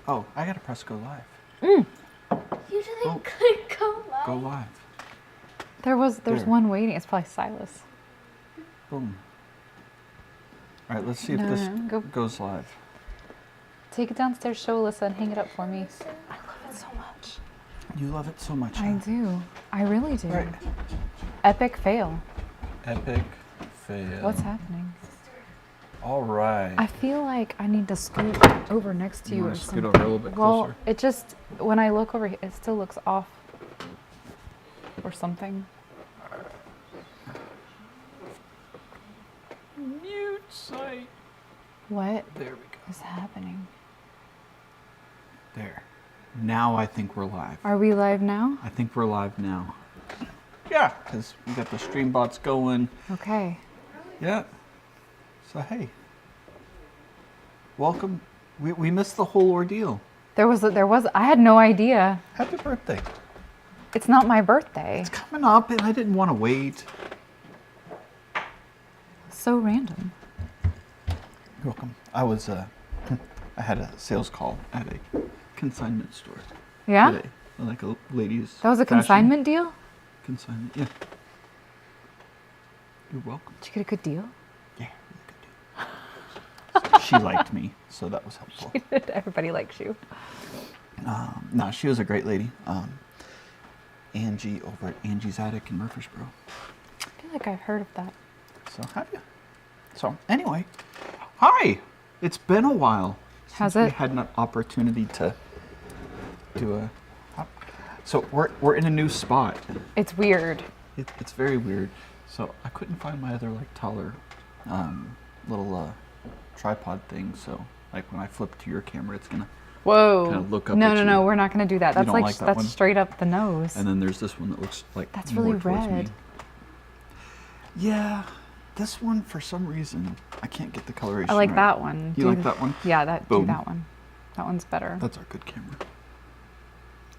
Oh, I gotta press go live. You didn't click go live. Go live. There's There. one waiting. It's probably Silas. Boom. All right, let's see if No, this no, go. goes live. Take it downstairs, show Alyssa, and hang it up for me. I love it so much. You love it so much. I huh? do. I really do. Right. Epic fail. Epic fail. What's happening? All right. I feel like I need to scoot over next to You you or wanna scoot something. over a little bit Well, closer? it just, when I look over here, it still looks off or something. Mute site. What There we go. is happening? There. Now I think we're live. Are we live now? I think we're live now. Yeah, because we got the stream bots going. Okay. Yeah. So hey, welcome. We missed the whole ordeal. There was, I had no idea. Happy birthday. It's not my birthday. It's coming up and I didn't want to wait. So random. You're welcome. I was, I had a sales call at a consignment store Yeah? today. Like a ladies. That was a fashion consignment deal? Consignment, yeah. You're welcome. Did you get a good deal? Yeah, really good deal. She liked me, so that was helpful. Everybody likes you. No, she was a great lady. Angie over at Angie's Attic in Murfreesboro. I feel like I've heard of that. So have you? So anyway, hi. It's been a while Has since we it? had an opportunity to do a. So we're in a new spot. It's weird. It's very weird. So I couldn't find my other like taller little tripod thing. So like when I flip to your camera, it's gonna. Whoa. Kinda look up no, at no, you. no, we're not going to do that. That's don't like, like that that's one? straight up the nose. And then there's this one that looks like That's more really towards me. red. Yeah, this one for some reason I can't get the coloration. I like right. that one. You like that one? Yeah, do Boom. that one. That one's better. That's our good camera.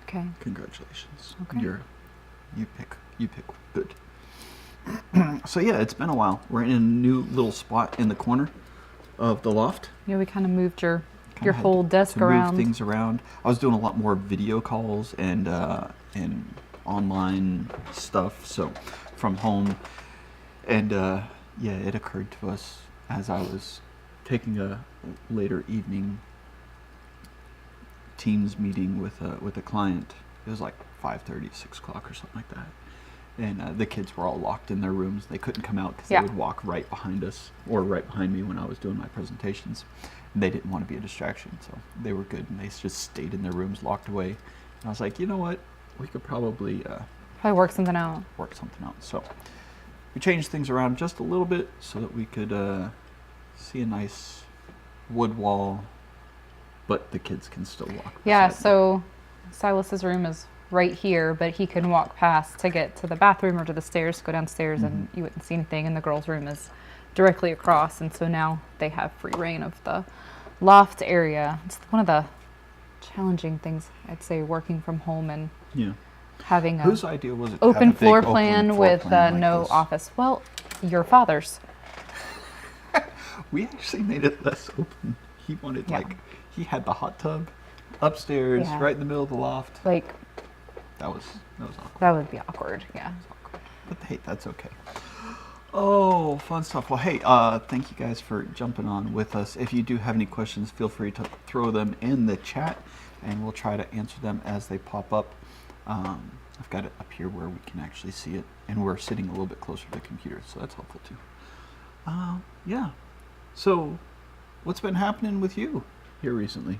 Okay. Congratulations. Okay. You pick good. So yeah, it's been a while. We're in a new little spot in the corner of the loft. Yeah, we kind of moved your Kinda had whole desk to around. Move things around. I was doing a lot more video calls and online stuff, so from home. And yeah, it occurred to us as I was taking a later evening Teams meeting with a client. It was like 5:30, 6 o'clock or something like that. And the kids were all locked in their rooms. They couldn't come out because Yeah. they would walk right behind us or right behind me when I was doing my presentations. And they didn't want to be a distraction, so they were good. And they just stayed in their rooms locked away. And I was like, you know what? We could probably Probably work something out. work something out. So we changed things around just a little bit so that we could see a nice wood wall, but the kids can still walk. Yeah, beside me. so Silas's room is right here, but he can walk past to get to the bathroom or to the stairs, go downstairs, and you wouldn't see anything. And the girls' room is directly across, and so now they have free reign of the loft area. It's one of the challenging things, I'd say, working from home and Yeah. having Whose a idea was it? to have a open big floor open plan floor with plan like no this? office. Well, your father's. We actually made it less open. He wanted Yeah. like he had the hot tub upstairs, Yeah. right in the middle of the loft. Like, That was awkward. that would be awkward, yeah. But hey, that's okay. Oh, fun stuff. Well, hey, thank you guys for jumping on with us. If you do have any questions, feel free to throw them in the chat, and we'll try to answer them as they pop up. I've got it up here where we can actually see it, and we're sitting a little bit closer to the computer, so that's helpful too. Yeah. So, what's been happening with you here recently?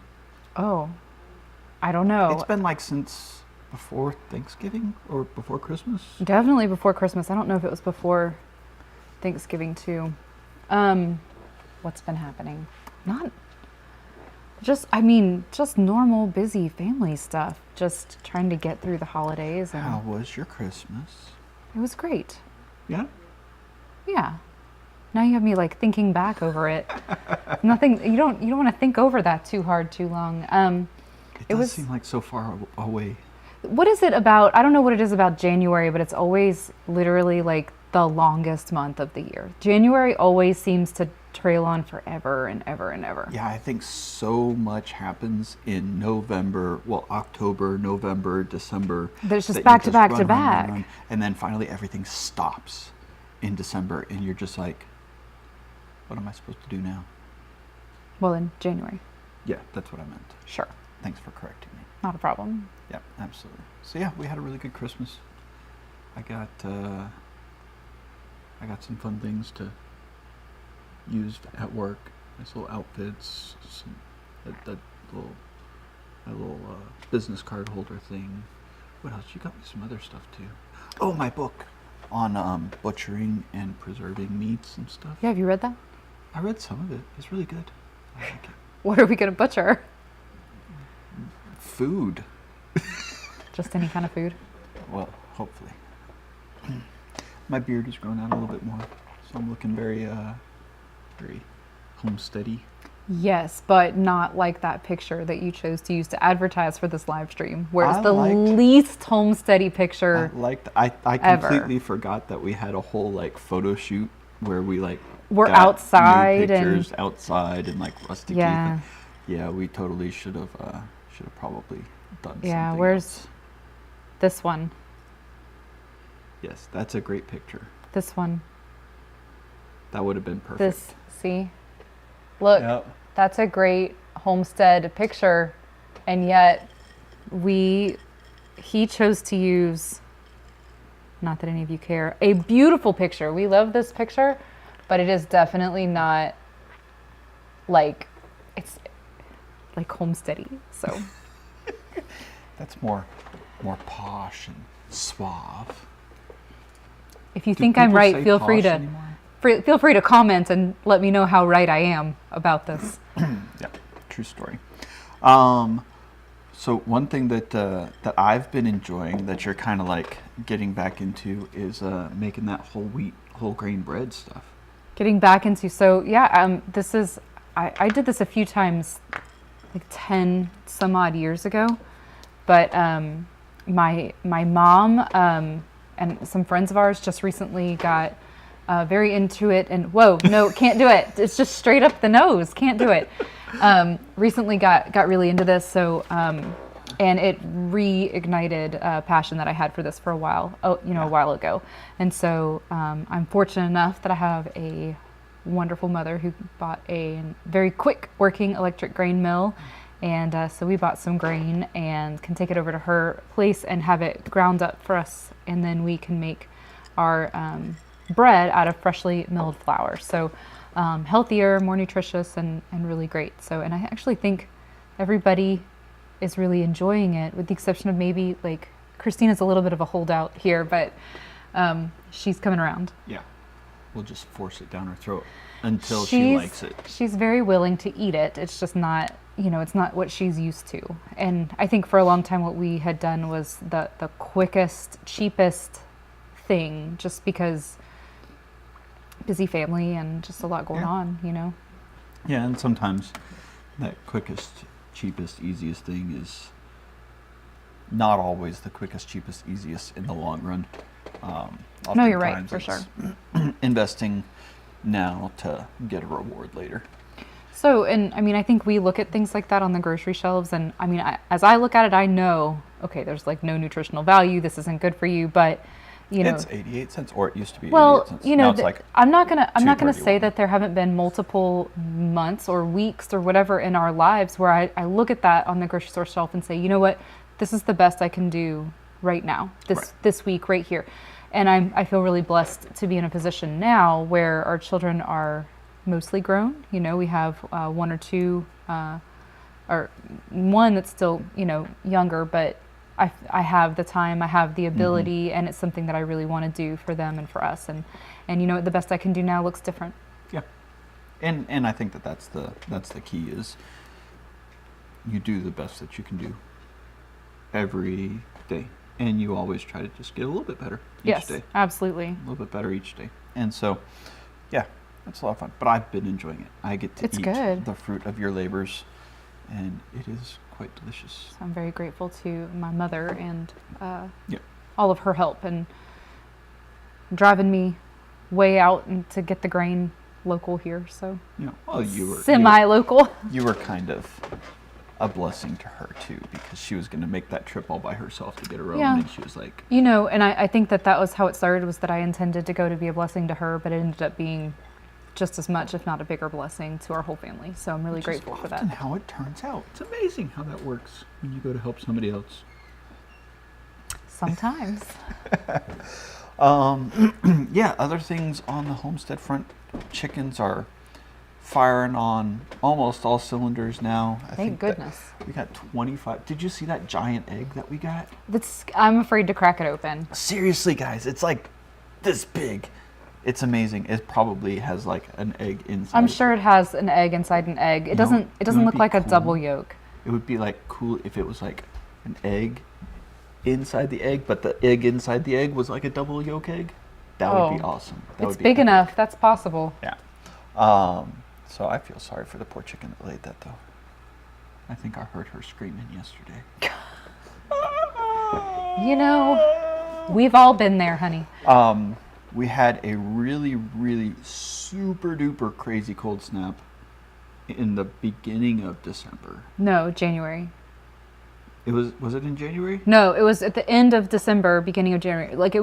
Oh, I don't know. It's been like since before Thanksgiving or before Christmas. Definitely before Christmas. I don't know if it was before Thanksgiving too. What's been happening? Just normal busy family stuff. Just trying to get through the holidays, and How was your Christmas? it was great. Yeah. Yeah. Now you have me like thinking back over it. Nothing. You don't want to think over that too hard, too long. It does was- seem like so far away. What is it about? I don't know what it is about January, but it's always literally like the longest month of the year. January always seems to trail on forever and ever and ever. Yeah, I think so much happens in November, October, November, December. There's just that you back to back run, to run, run, back. run, and then finally everything stops in December, and you're just like, what am I supposed to do now? Well, in January. Yeah, that's what I meant. Sure. Thanks for correcting me. Not a problem. Yeah, absolutely. So yeah, we had a really good Christmas. I got some fun things to use at work. Nice little outfits, that little business card holder thing. What else? You got me some other stuff too. Oh, my book on butchering and preserving meats and stuff. Yeah, have you read that? I read some of it. It's really good. I like it. What are we going to butcher? Food. Just any kind of food? Well, hopefully. My beard is growing out a little bit more, so I'm looking very homesteady. Yes, but not like that picture that you chose to use to advertise for this live stream, where it's I the least homesteady picture I ever. completely forgot that we had a whole like photo shoot where we We're got outside new and pictures outside and like rustic. Yeah. Yeah, we totally should have probably done yeah. something Where's else. this one? Yes, that's a great picture. This one. That would have been perfect. This. See, look. Yep. That's a great homestead picture, and yet he chose to use, not that any of you care, a beautiful picture. We love this picture, but it is definitely not like, it's like homesteady. So That's more posh and suave. if you Do think I'm people right, say feel free posh to anymore? feel free to comment and let me know how right I am about this. Yeah, true story. So one thing that I've been enjoying that you're kind of like getting back into is making that whole grain bread stuff. Getting back into, so yeah, this is, I did this a few times, like 10 some odd years ago, but my mom and some friends of ours just recently got very into it, and whoa, no, can't do it. It's just straight up the nose, can't do it. Recently got really into this, so and it reignited a passion that I had for this for a while, a while ago. And so I'm fortunate enough that I have a wonderful mother who bought a very quick working electric grain mill. And so we bought some grain and can take it over to her place and have it ground up for us. And then we can make our bread out of freshly milled flour. So healthier, more nutritious, and really great. So, and I actually think everybody is really enjoying it, with the exception of maybe like Christina's a little bit of a holdout here, but she's coming around. Yeah, we'll just force it down her throat until she likes it. She's very willing to eat it. It's just not, it's not what she's used to. And I think for a long time what we had done was the quickest, cheapest thing, just because busy family and just a lot going on, Yeah, and sometimes that quickest, cheapest, easiest thing is not always the quickest, cheapest, easiest in the long run. No, you're right, Oftentimes for sure. it's investing now to get a reward later. So, and I mean, I think we look at things like that on the grocery shelves, and I mean, as I look at it, I know, okay, there's like no nutritional value, this isn't good for you, but it's 88 cents, or it used to be 88 well, cents. now it's like I'm not gonna say $2.31. that there haven't been multiple months or weeks or whatever in our lives where I look at that on the grocery store shelf and say, you know what, this is the best I can do right now, this week right here. And I feel really blessed to be in a position now where our children are mostly grown. We have one or two, or one that's still, younger, but I have the time, I have the ability, and it's something that I really want to do for them and for us. And the best I can do now looks different. Yeah, and I think that's the key is you do the best that you can do every day, and you always try to just get a little bit better each day. Yes, absolutely. A little bit better each day, and so yeah, it's a lot of fun. But I've been enjoying it. I get to It's eat good. the fruit of your labors, and it is quite delicious. So I'm very grateful to my mother and Yep. all of her help and driving me way out and to get the grain local here, so well, you were semi-local. You were kind of a blessing to her too, because she was going to make that trip all by herself to get her own, and she was like, and I think that was how it started, was that I intended to go to be a blessing to her, but it ended up being just as much, if not a bigger blessing to our whole family. So I'm really grateful for that. And how it turns out, it's amazing how that works when you go to help somebody else. Sometimes. Yeah, other things on the homestead front. Chickens are firing on almost all cylinders now. Thank goodness. We got 25. Did you see that giant egg that we got? I'm afraid to crack it open. Seriously, guys, it's like this big. It's amazing. It probably has like an egg inside. I'm sure it has an egg inside an egg. It doesn't look like a double yolk. It would be like cool if it was like an egg inside the egg, but the egg inside the egg was like a double yolk egg. That would be awesome. It's big enough. That's possible. Yeah. So I feel sorry for the poor chicken that laid that, though. I think I heard her screaming yesterday. We've all been there, honey. We had a really, really super duper crazy cold snap in the beginning of December. No, January. Was it in January? No, it was at the end of December, beginning of January. Like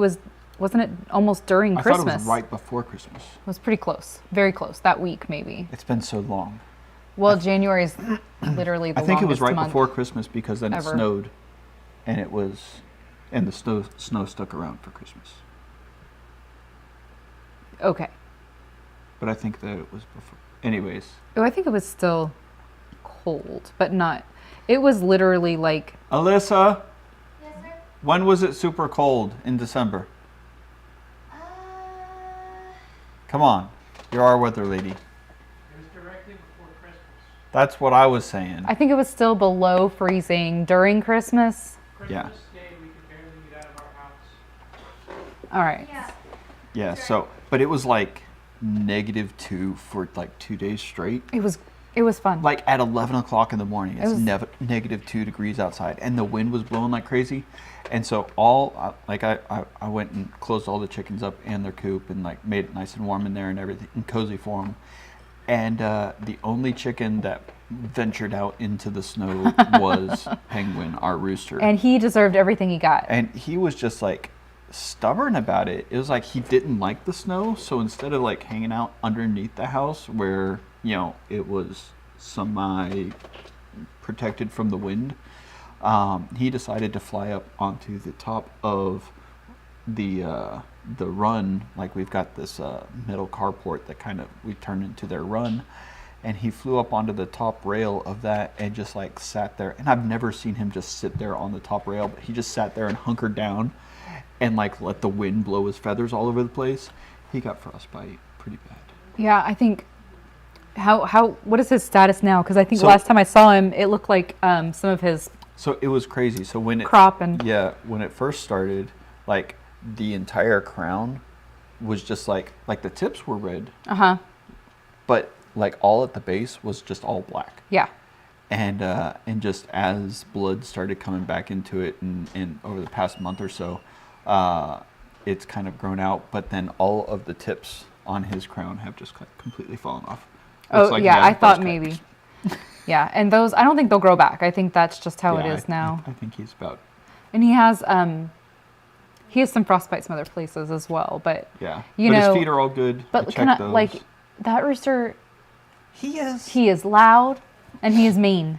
wasn't it almost during Christmas? I thought it was right before Christmas. It was pretty close. Very close. That week, maybe. It's been so long. Well, January is literally the longest month. I think it was right before Christmas, because then ever. It snowed, and the snow stuck around for Christmas. Okay. But I think that it was before. Anyways. Oh, I think it was still cold, but not. It was literally like. Alyssa. Yes, sir? When was it super cold in December? Come on. You're our weather lady. It was directly before Christmas. That's what I was saying. I think it was still below freezing during Christmas. Yeah. Christmas Day, we could barely get out of our house. All right. Yeah. Yeah, so, but it was like -2 for like 2 days straight. It was fun. Like at 11 o'clock in the morning, it's -2 degrees outside, and the wind was blowing like crazy. And so I went and closed all the chickens up and their coop, and like made it nice and warm in there and everything, and cozy for them. And the only chicken that ventured out into the snow was Penguin, our rooster. And he deserved everything he got. And he was just like stubborn about it. It was like he didn't like the snow, so instead of like hanging out underneath the house where it was semi protected from the wind, he decided to fly up onto the top of the run. Like, we've got this metal carport that kind of we turned into their run, and he flew up onto the top rail of that and just like sat there. And I've never seen him just sit there on the top rail, but he just sat there and hunkered down and like let the wind blow his feathers all over the place. He got frostbite pretty bad. Yeah, I think. What is his status now? Because I think last time I saw him, it looked like some of his. So it was crazy. So when when it first started, like the entire crown was just like the tips were red. But like all at the base was just all black. Yeah. And just as blood started coming back into it, and over the past month or so, it's kind of grown out. But then all of the tips on his crown have just completely fallen off. I thought maybe. Yeah, and those, I don't think they'll grow back. I think that's just how it is now. I think he's about. And he has some frostbite some other places as well, but his feet are all good. But like that rooster, he is loud and he is mean,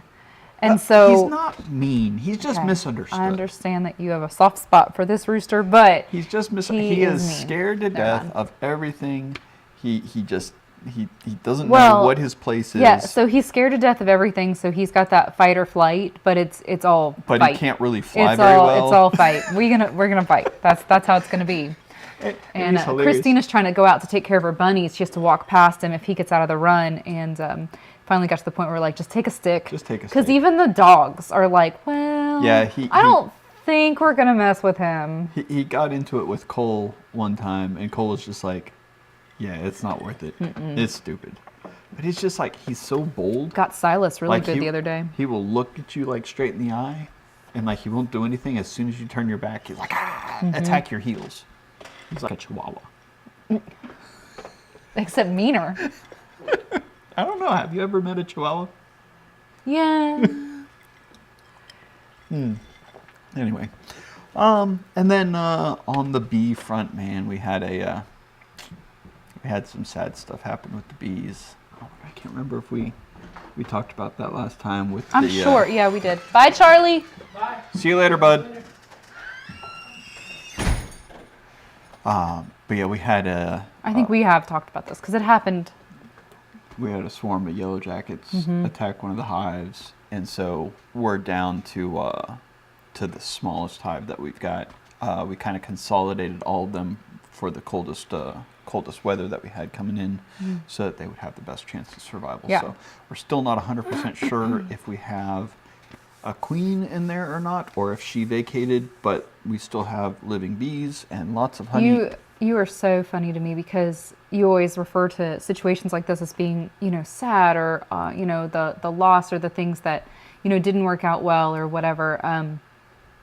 and so he's not mean. He's just misunderstood. I understand that you have a soft spot for this rooster, but he's just he is scared to death of everything. He doesn't know what his place is. Yeah, so he's scared to death of everything. So he's got that fight or flight, but it's all. But fight. He can't really fly very well. It's all fight. We're gonna fight. That's how it's gonna be. And Christina's trying to go out to take care of her bunnies. She has to walk past him if he gets out of the run. And finally got to the point where we're like, just take a stick. Just take a stick. Because even the dogs are like, well, I don't think we're gonna mess with him. He got into it with Cole one time, and Cole was just like, yeah, it's not worth it. It's stupid. But he's just like, he's so bold. Got Silas really good the other day. He will look at you like straight in the eye, and like he won't do anything. As soon as you turn your back, he's like, attack your heels. He's like a chihuahua. Except meaner. I don't know. Have you ever met a Chihuahua? Yeah. Anyway, and then on the bee front, man, we had some sad stuff happen with the bees. Oh, I can't remember if we talked about that last time with I'm sure. Yeah, we did. Bye, Charlie. Bye. See you later, bud. But yeah, we had I think we have talked about this because it happened. we had a swarm of yellow jackets attack one of the hives, and so we're down to the smallest hive that we've got. We kind of consolidated all of them for the coldest weather that we had coming in, so that they would have the best chance of survival. Yeah. So we're still not 100% sure if we have a queen in there or not, or if she vacated, but we still have living bees and lots of honey. You are so funny to me because you always refer to situations like this as being, sad or, the loss or the things that, didn't work out well or whatever,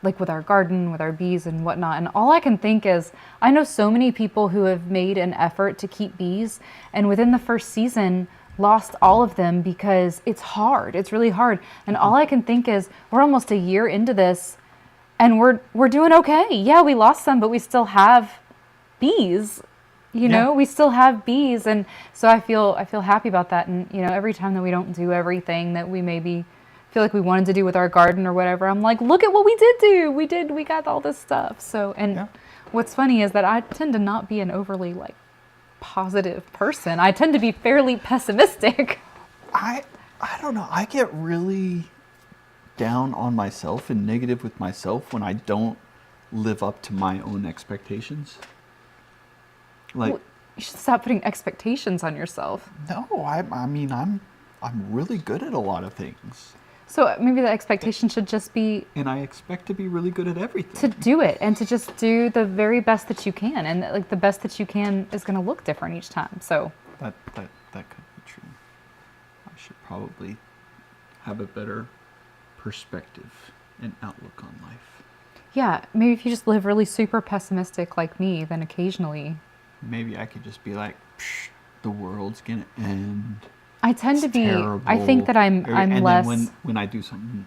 like with our garden, with our bees and whatnot. And all I can think is, I know so many people who have made an effort to keep bees and within the first season lost all of them because it's hard. It's really hard. And all I can think is we're almost a year into this and we're doing okay. Yeah, we lost some, but we still have bees, we still have bees. And so I feel happy about that. And, every time that we don't do everything that we maybe feel like we wanted to do with our garden or whatever, I'm like, look at what we did do. We got all this stuff. So, and what's funny is that I tend to not be an overly positive person. I tend to be fairly pessimistic. I don't know. I get really down on myself and negative with myself when I don't live up to my own expectations. Like, well, you should stop putting expectations on yourself. No, I mean I'm really good at a lot of things. So maybe the expectation should just be, and I expect to be really good at everything. To do it and to just do the very best that you can, and the best that you can is going to look different each time. So that could be true. I should probably have a better perspective and outlook on life. Yeah, maybe if you just live really super pessimistic like me, then occasionally. Maybe I could just be like, the world's gonna end. I tend to be. Terrible. I think that I'm less. And then when I do something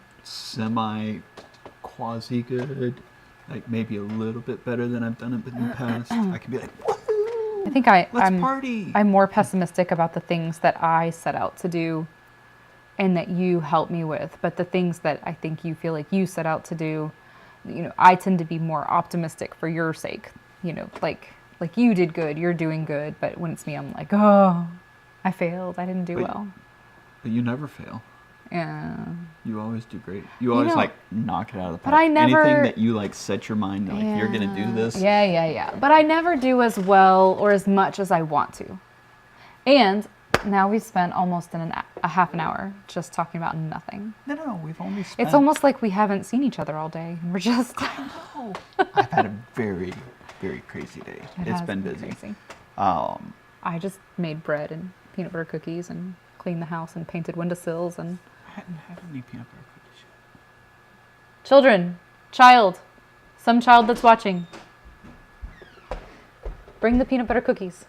quasi good, like maybe a little bit better than I've done it in the past, I can be like, woohoo! I think let's party. I'm more pessimistic about the things that I set out to do, and that you help me with. But the things that I think you feel like you set out to do, I tend to be more optimistic for your sake. Like you did good, you're doing good. But when it's me, I'm like, oh, I failed. I didn't do well. But you never fail. Yeah. You always do great. You always knock it out of the park. But I never. Anything that you set your mind like you're gonna do this. Yeah. But I never do as well or as much as I want to. And now we've spent almost a half an hour just talking about nothing. No. We've only spent. It's almost like we haven't seen each other all day. We're just. I know. I've had a very, very crazy day. It's been busy. Crazy. I just made bread and peanut butter cookies and cleaned the house and painted windowsills and. I hadn't had any peanut butter cookies yet. Children, some child that's watching. Bring the peanut butter cookies.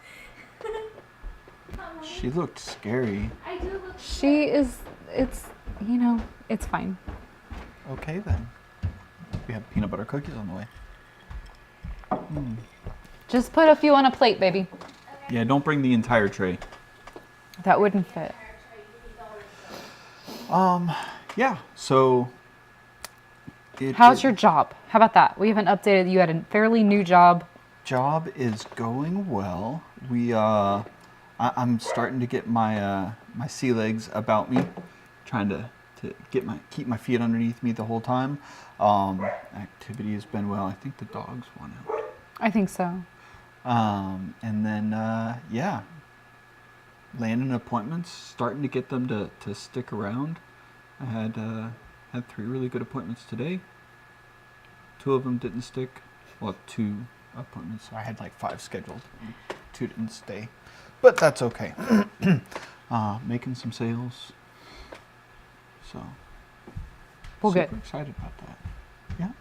She looked scary. I do look. She is. It's fine. Okay then. We have peanut butter cookies on the way. Just put a few on a plate, baby. Yeah, don't bring the entire tray. That wouldn't fit. Yeah, so... How's your job? How about that? We haven't updated. You had a fairly new job. Job is going well. I'm starting to get my sea legs about me, trying to keep my feet underneath me the whole time. Activity has been well. I think the dogs want out. I think so. And then landing appointments, starting to get them to stick around. I had 3 really good appointments today. 2 of them didn't stick. Well, 2 appointments. I had 5 scheduled. 2 didn't stay, but that's okay. Making some sales. So well, super good. excited about that. Yeah.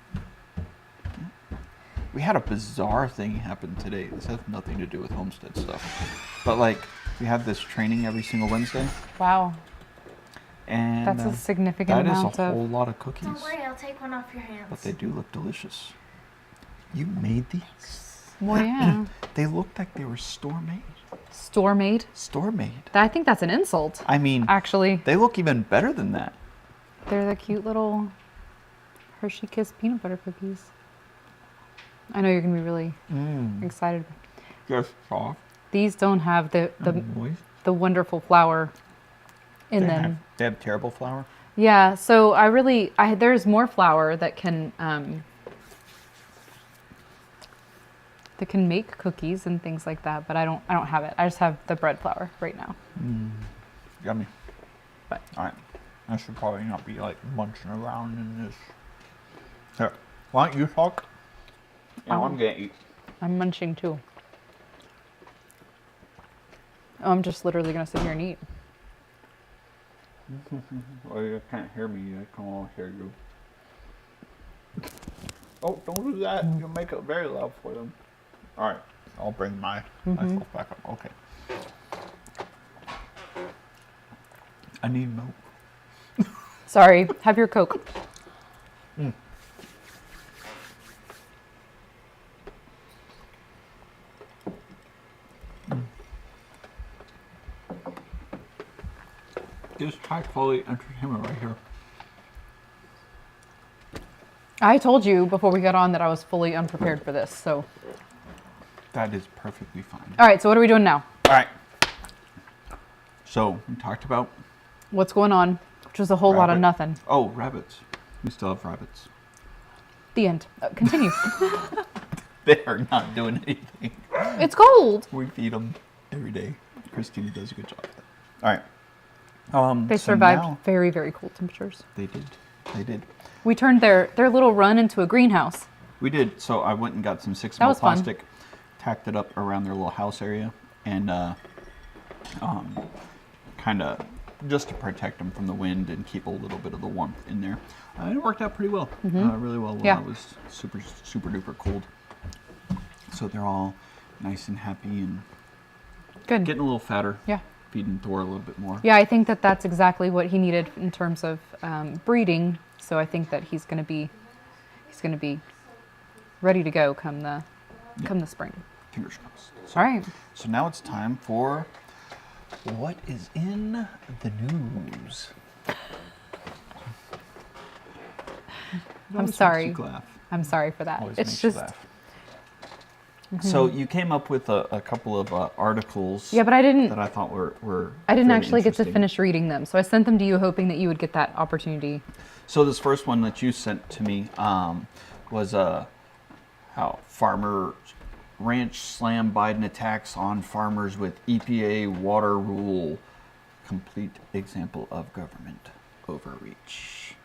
we had a bizarre thing happen today. This has nothing to do with homestead stuff, but like we have this training every single Wednesday, Wow. and That's a significant that is amount a of. whole lot of cookies. Don't worry, I'll take one off your hands. But they do look delicious. You made these? Well, yeah. They looked like they were store made. Store made. Store made. I think that's an insult. I mean, Actually, they look even better than that. they're the cute little Hershey Kiss peanut butter cookies. I know you're gonna be really excited. Just soft. These don't have the Moist. the wonderful flour in them. They have terrible flour. Yeah, so there's more flour that can make cookies and things like that, but I don't have it. I just have the bread flour right now. Yummy. But All right. I should probably not be like munching around in this. Here, why don't you talk? Yeah, I'm gonna eat. I'm munching too. Oh, I'm just literally gonna sit here and eat. Oh, you can't hear me. I can only hear you. Oh, don't do that. You'll make it very loud for them. All right. I'll bring myself back up. Okay. I need milk. Sorry, have your Coke. This high quality entertainment right here. I told you before we got on that I was fully unprepared for this, so. That is perfectly fine. All right, so what are we doing now? All right. So we talked about. What's going on? Which was a whole lot of Rabbit. nothing. Oh, rabbits. We still have rabbits. The end. Continue. They are not doing anything. It's cold. We feed them every day. Christina does a good job. All right. They so survived now- very, very cold temperatures. They did. They did. We turned their little run into a greenhouse. We did. So I went and got some 6 That mil was fun. plastic, tacked it up around their little house area, and kind of just to protect them from the wind and keep a little bit of the warmth in there. And it worked out pretty well, really well. Yeah. It was super, super duper cold. So they're all nice and happy and Good. getting a little fatter. Yeah. Feeding Thor a little bit more. Yeah, I think that that's exactly what he needed in terms of breeding. So I think that he's going to be ready to go come the spring. Fingers crossed. So, All right. So now it's time for what is in the news. I'm sorry. Makes you laugh. I'm sorry for that. Always It's makes you just laugh. So you came up with a couple of articles. yeah, but I didn't. that I thought were I didn't very actually get to interesting. finish reading them, so I sent them to you, hoping that you would get that opportunity. So this first one that you sent to me was how farmer ranch slam Biden attacks on farmers with EPA water rule, complete example of government overreach,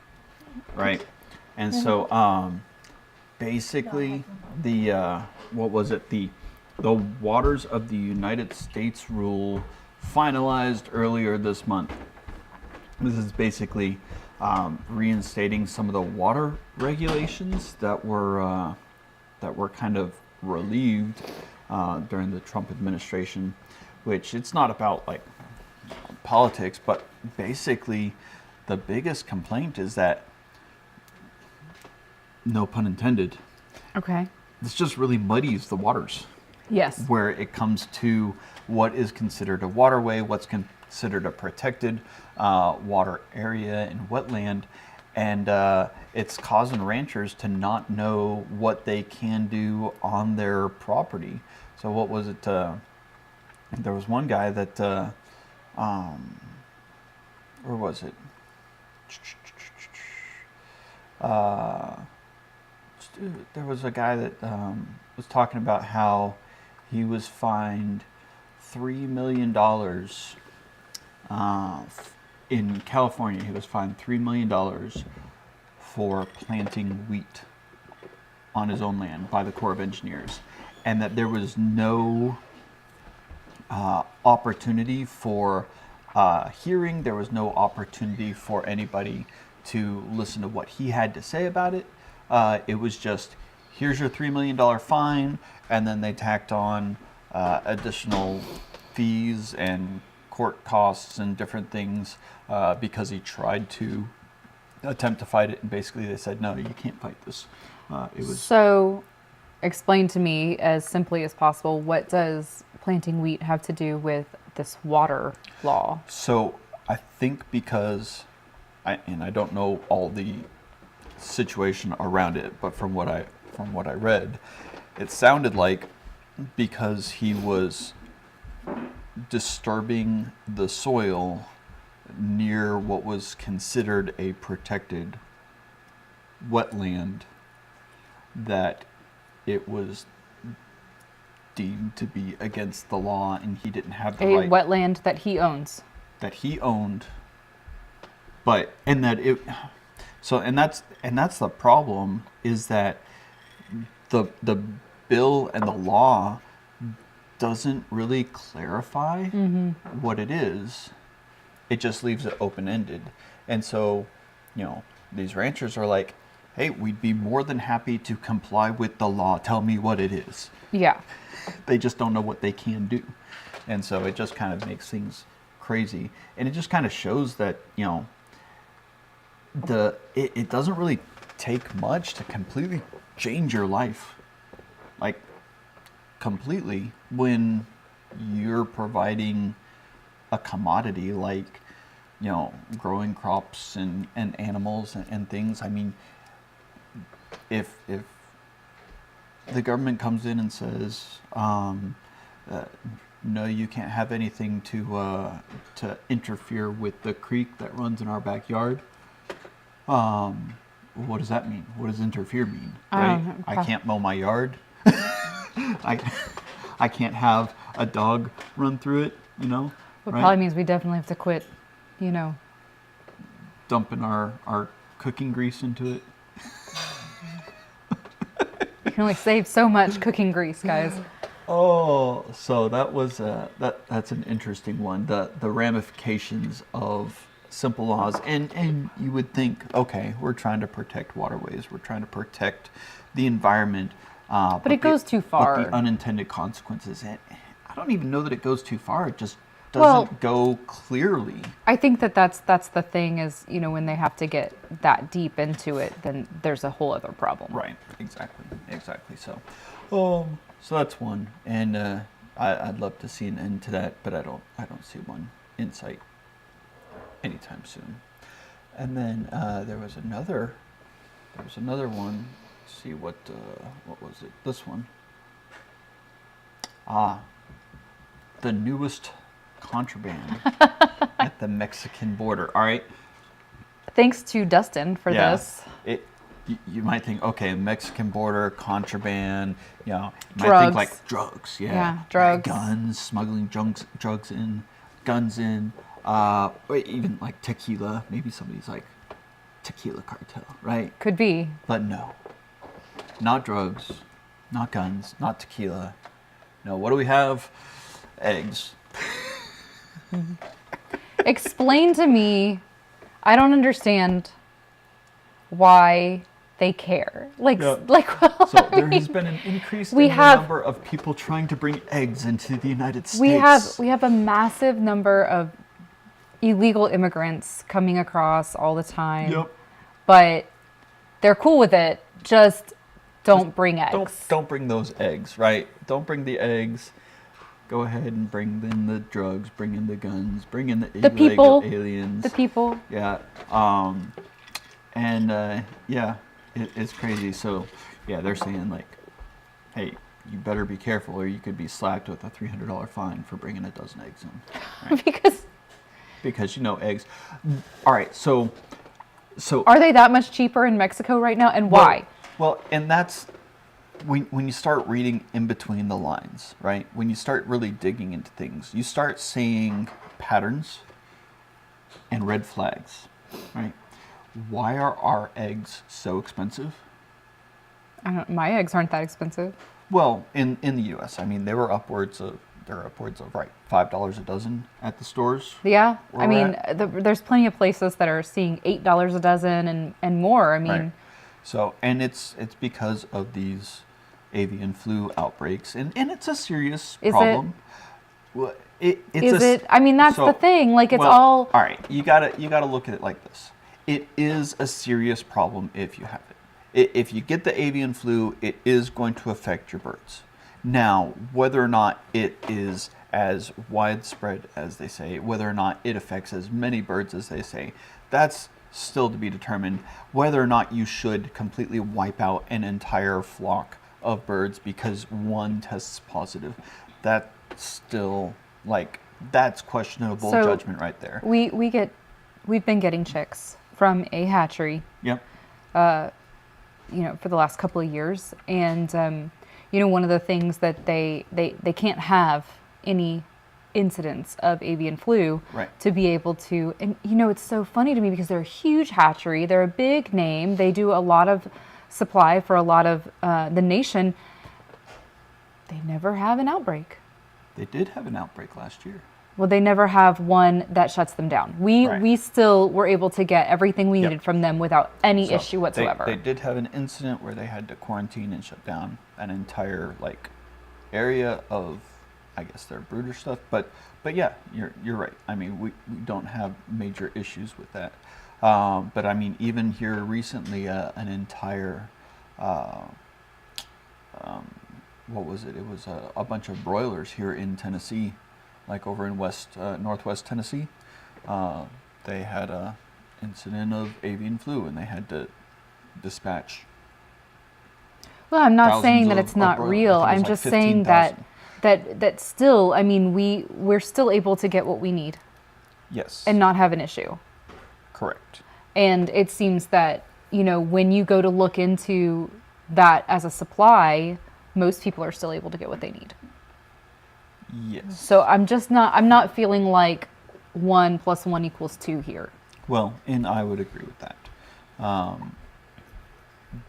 right? And so basically the what was it, the waters of the United States rule finalized earlier this month. This is basically reinstating some of the water regulations that were kind of relieved during the Trump administration, which it's not about like politics, but basically the biggest complaint is that, no pun intended, Okay. this just really muddies the waters Yes. where it comes to what is considered a waterway, what's considered a protected water area and wetland, and it's causing ranchers to not know what they can do on their property. So what was it? There was one guy that, where was it? There was a guy that was talking about how he was fined $3 million in California. He was fined $3 million for planting wheat on his own land by the Corps of Engineers, and that there was no opportunity for hearing. There was no opportunity for anybody to listen to what he had to say about it. It was just here's your $3 million fine, and then they tacked on additional fees and court costs and different things because he tried to attempt to fight it, and basically they said, no, you can't fight this. It was So, explain to me as simply as possible, what does planting wheat have to do with this water law? So I think because I don't know all the situation around it, but from what I read, it sounded like because he was disturbing the soil near what was considered a protected wetland, that it was deemed to be against the law, and he didn't have the right Wetland that he owns. that he owned, but and that it so and that's the problem, is that the bill and the law doesn't really clarify what it is. It just leaves it open-ended. And so, these ranchers are like, hey, we'd be more than happy to comply with the law. Tell me what it is. Yeah. They just don't know what they can do. And so it just kind of makes things crazy. And it just kind of shows that, it doesn't really take much to completely change your life. Like, completely, when you're providing a commodity like, growing crops and animals and things. I mean, if the government comes in and says, no, you can't have anything to interfere with the creek that runs in our backyard, what does that mean? What does interfere mean? Right? I can't mow my yard. I can't have a dog run through it, Well, right? probably means we definitely have to quit, Dumping our cooking grease into it. You can only save so much cooking grease, guys. Oh, so that was that's an interesting one. The ramifications of simple laws, and you would think, okay, we're trying to protect waterways, we're trying to protect the environment, But it goes too far. But the unintended consequences, I don't even know that it goes too far. It just doesn't go clearly. I think that's the thing is, when they have to get that deep into it, then there's a whole other problem. Right. Exactly. So, so that's one, and I'd love to see an end to that, but I don't see one in sight anytime soon. And then there was another one. Let's see what was it? This one. The newest contraband at the Mexican border. All right. Thanks to Dustin for this. You might think, okay, Mexican border, contraband, you might Drugs. think like drugs, Yeah, drugs. guns, smuggling drugs in, guns in, or even like tequila. Maybe somebody's like, tequila cartel, right? Could be. But no, not drugs, not guns, not tequila. No, what do we have? Eggs. Explain to me, I don't understand why they care. So there has been an increase in the number of people trying to bring eggs into the United States. We have a massive number of illegal immigrants coming across all the time. Yep. But they're cool with it. Just don't bring eggs. Don't bring those eggs, right? Don't bring the eggs. Go ahead and bring in the drugs, bring in the guns, bring in the illegal people, aliens. The people. Yeah. It's crazy. So, yeah, they're saying like, hey, you better be careful or you could be slapped with a $300 fine for bringing a dozen eggs in. Right? Because eggs. All right, so are they that much cheaper in Mexico right now, and why? Well, and that's when you start reading in between the lines, right? When you start really digging into things, you start seeing patterns and red flags, right? Why are our eggs so expensive? My eggs aren't that expensive. Well, in the U.S., I mean, there upwards of right $5 a dozen at the stores. Yeah, there's plenty of places that are seeing $8 a dozen and more. I mean, So, and it's because of these avian flu outbreaks, and it's a serious Is it? problem. Well, Is it? I mean, that's the thing. Like, it's all. All right, you gotta look at it like this. It is a serious problem if you have it. If you get the avian flu, it is going to affect your birds. Now, whether or not it is as widespread as they say, whether or not it affects as many birds as they say, that's still to be determined. Whether or not you should completely wipe out an entire flock of birds because one tests positive, that's still, like, that's questionable So, judgment right there. We've been getting chicks from a hatchery, Yep. for the last couple of years, and one of the things that they can't have any incidents of avian flu, Right. to be able to, and it's so funny to me because they're a huge hatchery, they're a big name, they do a lot of supply for a lot of the nation. They never have an outbreak. They did have an outbreak last year. Well, they never have one that shuts them down. Right. We still were able to get everything we Yep. needed from them without any So issue whatsoever. They did have an incident where they had to quarantine and shut down an entire, like, area of, I guess, their brooder stuff. But yeah, you're right. I mean, we don't have major issues with that. But I mean, even here recently, an entire, what was it? It was a bunch of broilers here in Tennessee, like over in northwest Tennessee. They had a incident of avian flu, and they had to dispatch. Well, I'm not thousands saying that of- it's of not broilers. I real. think it was I'm like just saying 15,000. that still, I mean, we're still able to get what we need Yes. and not have an issue. Correct. And it seems that, when you go to look into that as a supply, most people are still able to get what they need. Yes. So I'm not feeling like 1 + 1 = 2 here. Well, and I would agree with that.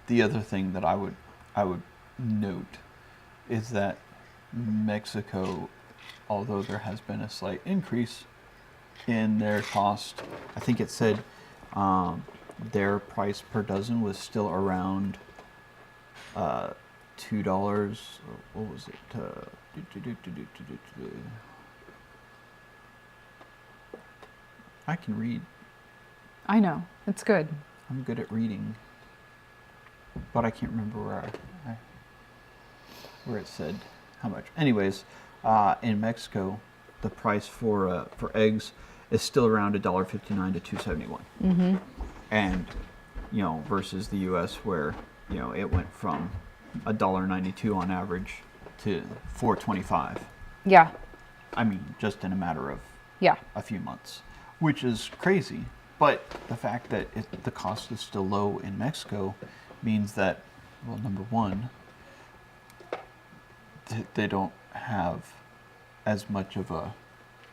The other thing that I would note is that Mexico, although there has been a slight increase in their cost, I think it said their price per dozen was still around $2. What was it? I can read. I know. It's good. I'm good at reading, but I can't remember where it said how much. Anyways, in Mexico, the price for eggs is still around $1.59 to $2.71. Mm-hmm. And versus the U.S. where it went from $1.92 on average to $4.25. Yeah. I mean, just in a matter of Yeah. a few months, which is crazy. But the fact that the cost is still low in Mexico means that, well, number one, they don't have as much of a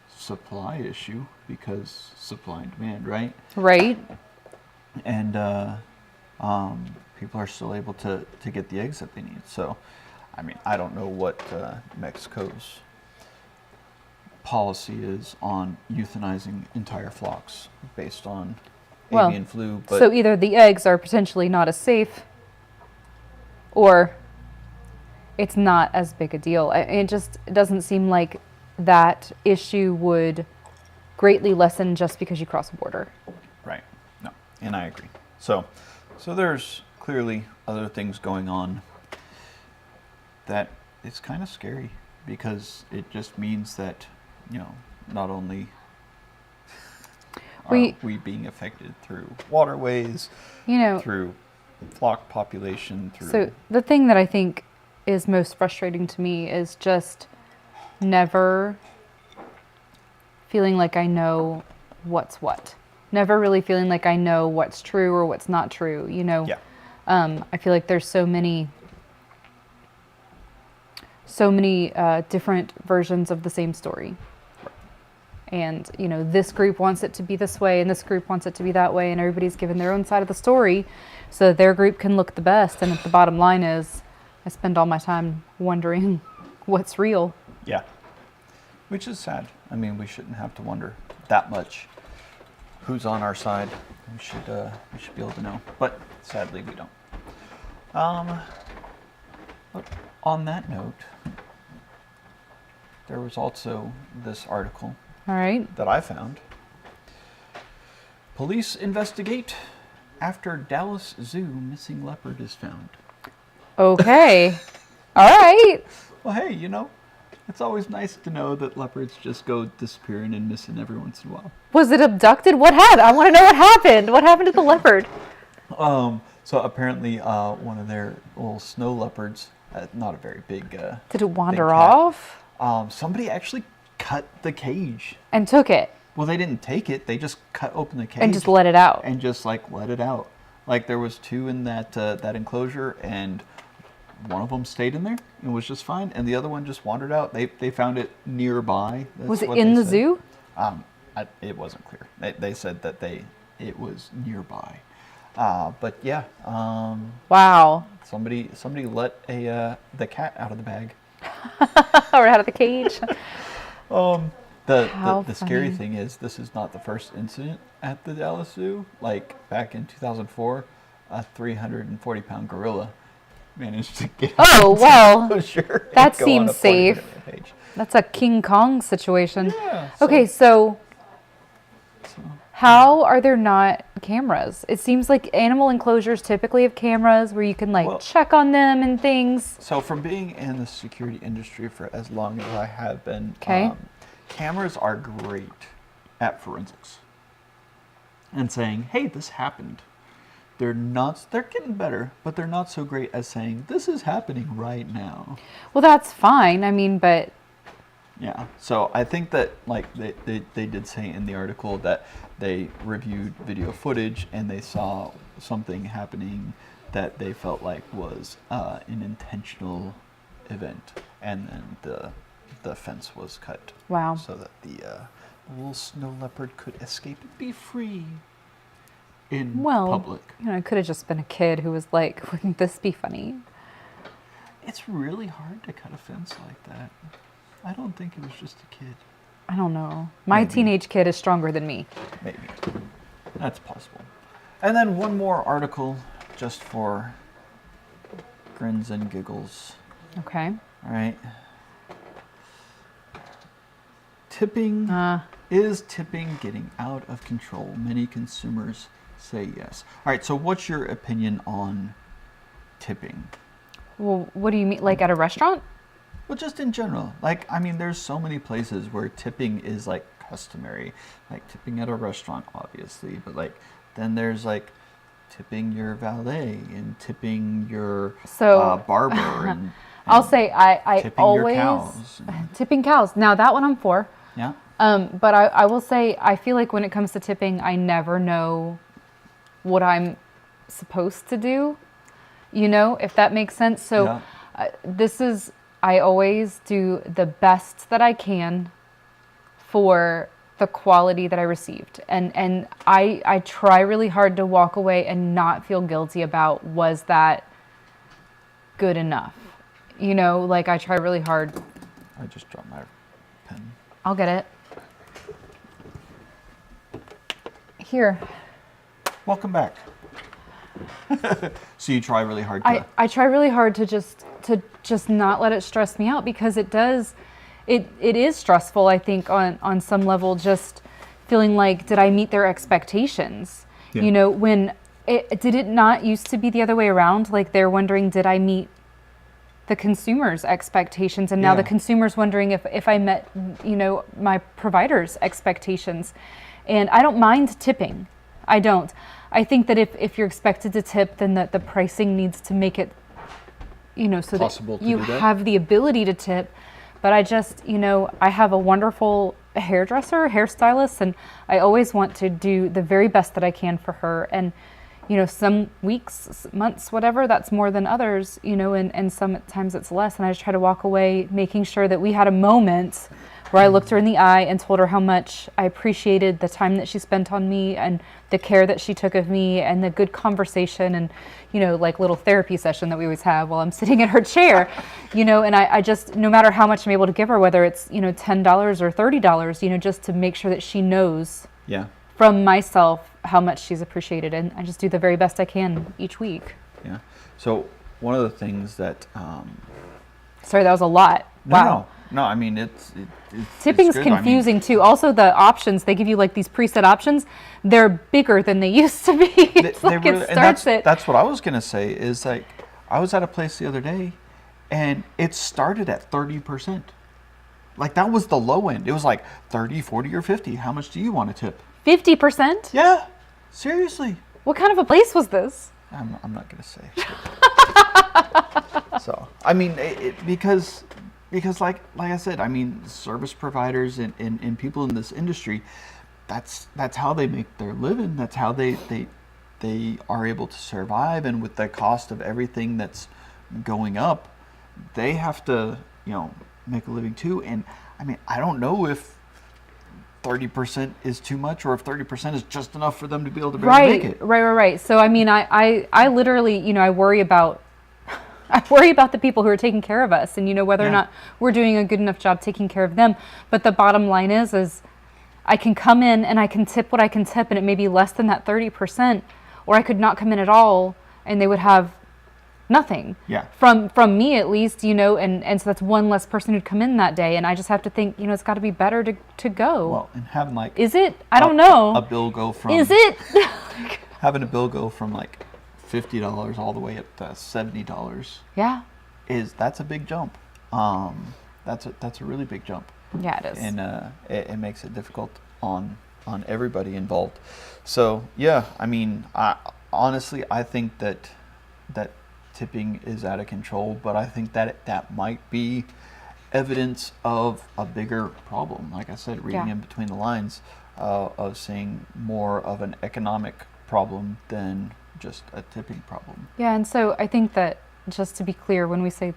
supply issue because supply and demand, right? Right. And people are still able to get the eggs that they need. So, I mean, I don't know what Mexico's policy is on euthanizing entire flocks based on avian flu. But So either the eggs are potentially not as safe, or it's not as big a deal. It doesn't seem like that issue would greatly lessen just because you cross a border. right, no, and I agree. So there's clearly other things going on that it's kind of scary because it just means that not only are we being affected through waterways, through flock population, through So the thing that I think is most frustrating to me is just never feeling like I know what's what. Never really feeling like I know what's true or what's not true. Yeah. I feel like there's so many different versions of the same story. And, this group wants it to be this way and this group wants it to be that way, and everybody's given their own side of the story so that their group can look the best. And the bottom line is I spend all my time wondering what's real. Yeah. Which is sad. I mean, we shouldn't have to wonder that much who's on our side. We should be able to know. But sadly, we don't. On that note, there was also this article All right. that I found. Police investigate after Dallas Zoo missing leopard is found. Okay. All right. Well, hey, it's always nice to know that leopards just go disappearing and missing every once in a while. Was it abducted? What happened? I want to know what happened. What happened to the leopard? So apparently, one of their little snow leopards, not a very big. Did it wander big cat, off? Somebody actually cut the cage. And took it. Well, they didn't take it. They just cut open the cage And just let it out. and just let it out. Like there was 2 in that enclosure, and one of them stayed in there and was just fine, and the other one just wandered out. They found it nearby. That's Was it what in they the said. zoo? It wasn't clear. They said that it was nearby. But yeah, Wow. somebody let the cat out of the bag. Or out of the cage? The scary funny. thing is, this is not the first incident at the Dallas Zoo. Like back in 2004, a 340-pound gorilla managed to get Oh, well, enclosure and that go on seems a 40-minute safe. page. That's a King Kong situation. Yeah, Okay, so how are there not cameras? It seems like animal enclosures typically have cameras where you can Well- check on them and things. So from being in the security industry for as long as I have been, Okay. Cameras are great at forensics and saying, hey, this happened. They're getting better, but they're not so great as saying, this is happening right now. Well, that's fine. I mean, but Yeah. So I think that they did say in the article that they reviewed video footage and they saw something happening that they felt like was an intentional event, and then the fence was cut. wow. So that the little snow leopard could escape and be free in public. It could have just been a kid who was like, wouldn't this be funny? It's really hard to cut a fence like that. I don't think it was just a kid. I don't know. My Maybe. teenage kid is stronger than me. Maybe. That's possible. And then one more article just for grins and giggles. Okay. All right. Tipping. Is tipping getting out of control? Many consumers say yes. All right, so what's your opinion on tipping? Well, what do you mean? Like at a restaurant? Well, just in general. There's so many places where tipping is customary. Like tipping at a restaurant, obviously, but then there's tipping your valet and tipping your barber and I'll say I tipping always your cows. tipping cows. Now that one I'm for. Yeah. But I will say I feel like when it comes to tipping, I never know what I'm supposed to do. If that makes sense. So Yeah. I always do the best that I can for the quality that I received. And I try really hard to walk away and not feel guilty about, was that good enough? I try really hard. I just dropped my pen. I'll get it. Here. Welcome back. So you try really hard to... I try really hard to just not let it stress me out, because it is stressful, I think, on some level, just feeling like, did I meet their expectations? Yeah. When did it not used to be the other way around? Like they're wondering, did I meet the consumer's expectations? And now the consumer's wondering if I met, my provider's expectations. And I don't mind tipping. I don't. I think that if you're expected to tip, then the pricing needs to make it, so possible that to you do that. have the ability to tip. But I just, I have a wonderful hairdresser, hairstylist, and I always want to do the very best that I can for her. And, some weeks, months, whatever, that's more than others, and sometimes it's less. And I just try to walk away making sure that we had a moment where I looked her in the eye and told her how much I appreciated the time that she spent on me and the care that she took of me and the good conversation and, little therapy session that we always have while I'm sitting in her chair, and I just, no matter how much I'm able to give her, whether it's, $10 or $30, just to make sure that she knows from myself how much she's appreciated. And I just do the very best I can each week. Yeah. So one of the things that Sorry, that was a lot. Wow. No, I mean it's Tipping's good. I mean, confusing too. Also, the options they give you, like these preset options, they're bigger than they used to be. It's like really, it starts at. that's what I was gonna say. Is like I was at a place the other day, and it started at 30%. Like that was the low end. It was like 30, 40, or 50. How much do you want to tip? 50%? Yeah, seriously. What kind of a place was this? I'm not gonna say. So I mean, because like I said, I mean, service providers and people in this industry, that's how they make their living. That's how they are able to survive. And with the cost of everything that's going up, they have to make a living too. And I mean, I don't know if 30% is too much or if 30% is just enough for them to be able to make it. Right. So I mean, I literally, I worry about the people who are taking care of us, and whether or not we're doing a good enough job taking care of them. But the bottom line is I can come in and I can tip what I can tip, and it may be less than that 30%, or I could not come in at all and they would have nothing. Yeah. From me at least, and so that's one less person who'd come in that day, and I just have to think, it's got to be better to go. Well, and having is it? I don't know. A bill go from Is it? having a bill go from like $50 all the way up to $70. Yeah. That's a big jump. That's a really big jump. Yeah, it is. And it makes it difficult on everybody involved. So yeah, I mean, honestly, I think that tipping is out of control, but I think that might be evidence of a bigger problem. Like I said, reading in between the lines, of seeing more of an economic problem than just a tipping problem. Yeah, and so I think that, just to be clear, when we say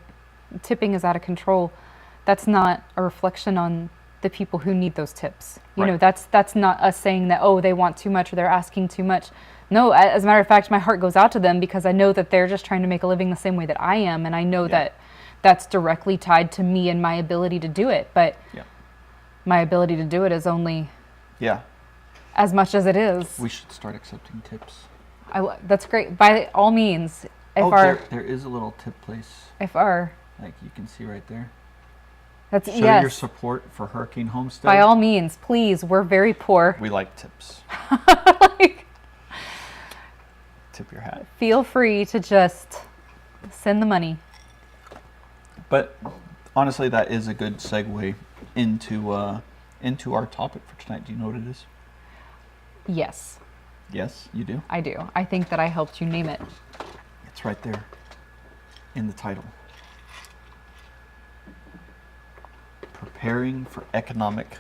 tipping is out of control, that's not a reflection on the people who need those tips. That's not us saying that, they want too much or they're asking too much. No, as a matter of fact, my heart goes out to them because I know that they're just trying to make a living the same way that I am, and I know that that's directly tied to me and my ability to do it. But my ability to do it is only as much as it is. We should start accepting tips. That's great. By all means, there is a little tip place. Like you can see right there. That's Show your support for Hurricane Homestead. By all means, please. We're very poor. We like tips. Tip your hat. Feel free to just send the money. But honestly, that is a good segue into our topic for tonight. Do you know what it is? Yes. Yes, you do? I do. I think that I helped you name it. It's right there in the title. Preparing for economic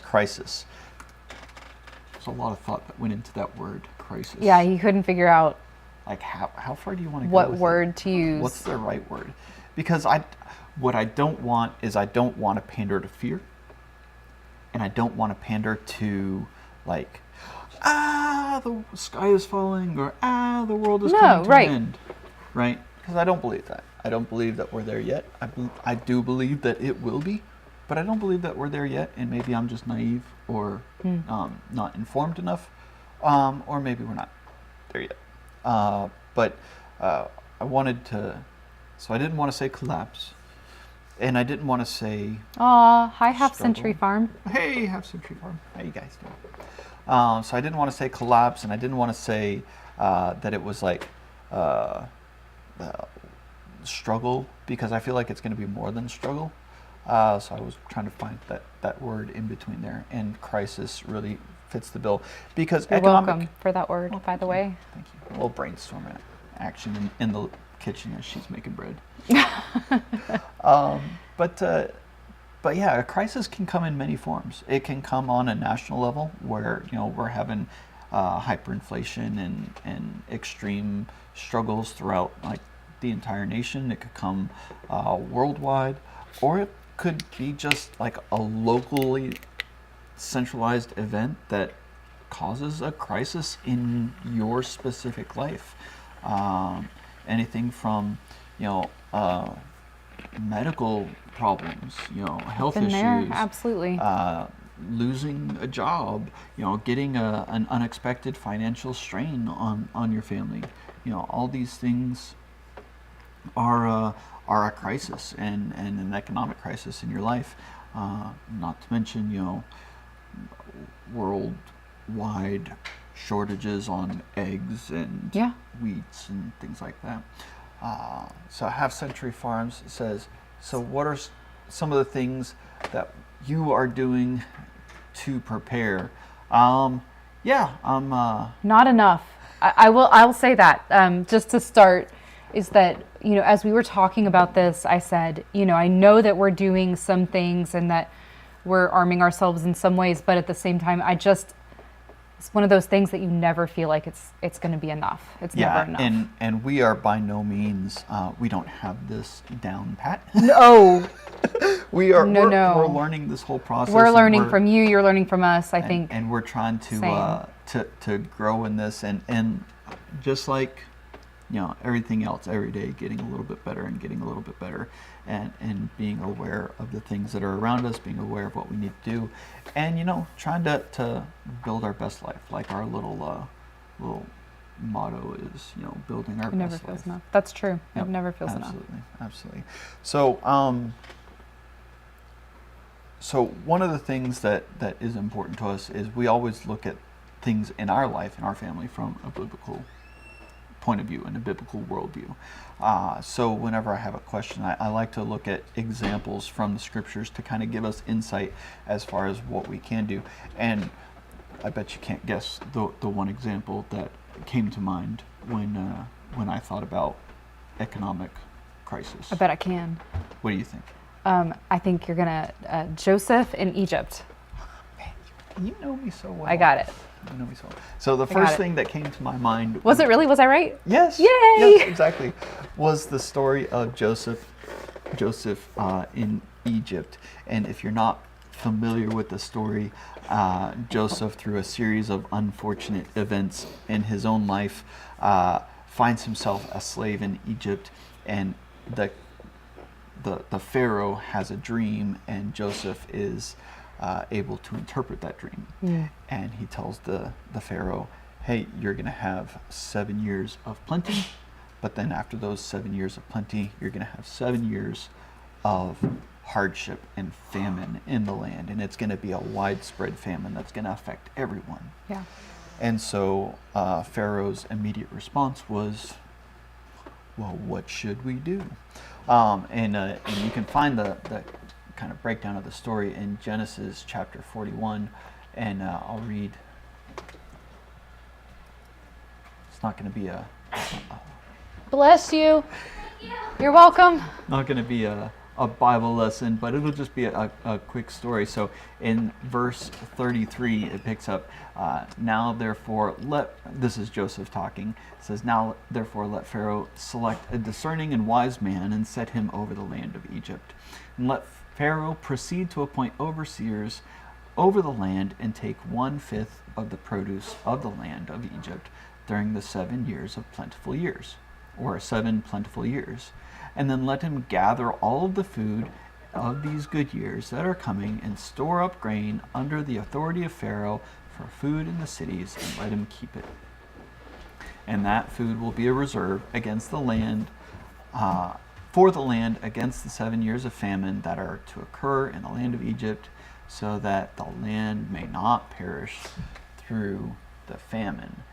crisis. There's a lot of thought that went into that word, crisis. Yeah, he couldn't figure out like how far do you want to go what with word it? To use. What's the right word? Because what I don't want is I don't want to pander to fear, and I don't want to pander to like the sky is falling or the world is coming to an end, right? Because I don't believe that. I don't believe that we're there yet. I do believe that it will be, but I don't believe that we're there yet, and maybe I'm just naive or not informed enough, or maybe we're not there yet. But I wanted to, so I didn't want to say collapse, and I didn't want to say hi Half Century Farm. Hey Half Century Farm, how you guys doing? So I didn't want to say collapse, and I didn't want to say that it was like struggle, because I feel like it's going to be more than struggle. So I was trying to find that word in between there, and crisis really fits the bill, because You're welcome for that word, by the way. Thank you. A little brainstorm action in the kitchen as she's making bread. But yeah, a crisis can come in many forms. It can come on a national level where we're having hyperinflation and extreme struggles throughout like the entire nation. It could come worldwide, or it could be just like a locally centralized event that causes a crisis in your specific life. Anything from medical problems, health issues. There, absolutely. Losing a job, getting an unexpected financial strain on your family. All these things are a crisis and an economic crisis in your life. Not to mention, worldwide shortages on eggs and wheats and things like that. So Half Century Farms says, so what are some of the things that you are doing to prepare? I'm not enough. I'll say that just to start is that, as we were talking about this, I said, I know that we're doing some things and that we're arming ourselves in some ways, but at the same time, it's one of those things that you never feel like it's going to be enough. It's never enough. And we are by no means, we don't have this down pat. No. We're learning this whole process. We're learning from you. You're learning from us. I think. And we're trying to grow in this, and just like everything else, every day getting a little bit better and getting a little bit better, and being aware of the things that are around us, being aware of what we need to do, and trying to build our best life. Like our little motto is, building our best life. It never feels enough. That's true. Yep. It never feels enough. Absolutely. So, so one of the things that is important to us is we always look at things in our life, in our family, from a biblical point of view and a biblical worldview. So whenever I have a question, I like to look at examples from the scriptures to kind of give us insight as far as what we can do. And I bet you can't guess the one example that came to mind when I thought about economic crisis. I bet I can. What do you think? I think you're gonna Joseph in Egypt. Man, you know me so well. I got it. You know me so well. So the first thing that came to my mind was it really? Was I right? Yes. Yay! Yes, exactly. Was the story of Joseph in Egypt. And if you're not familiar with the story, Joseph, through a series of unfortunate events in his own life, finds himself a slave in Egypt, and the Pharaoh has a dream, and Joseph is able to interpret that dream. Yeah. And he tells the Pharaoh, hey, you're going to have 7 years of plenty, but then after those 7 years of plenty, you're going to have 7 years of hardship and famine in the land, and it's going to be a widespread famine that's going to affect everyone. Yeah. And so Pharaoh's immediate response was, well, what should we do? And you can find the kind of breakdown of the story in Genesis chapter 41, and I'll read. It's not going to be a bless you. You're welcome. Not going to be a Bible lesson, but it'll just be a quick story. So in verse 33, it picks up, now therefore this is Joseph talking, it says, now therefore let Pharaoh select a discerning and wise man and set him over the land of Egypt. And let Pharaoh proceed to appoint overseers over the land and take 1/5 of the produce of the land of Egypt during the 7 years of plentiful years, or 7 plentiful years. And then let him gather all of the food of these good years that are coming and store up grain under the authority of Pharaoh for food in the cities, and let him keep it. And that food will be a reserve against the land, for the land against the 7 years of famine that are to occur in the land of Egypt, so that the land may not perish through the famine.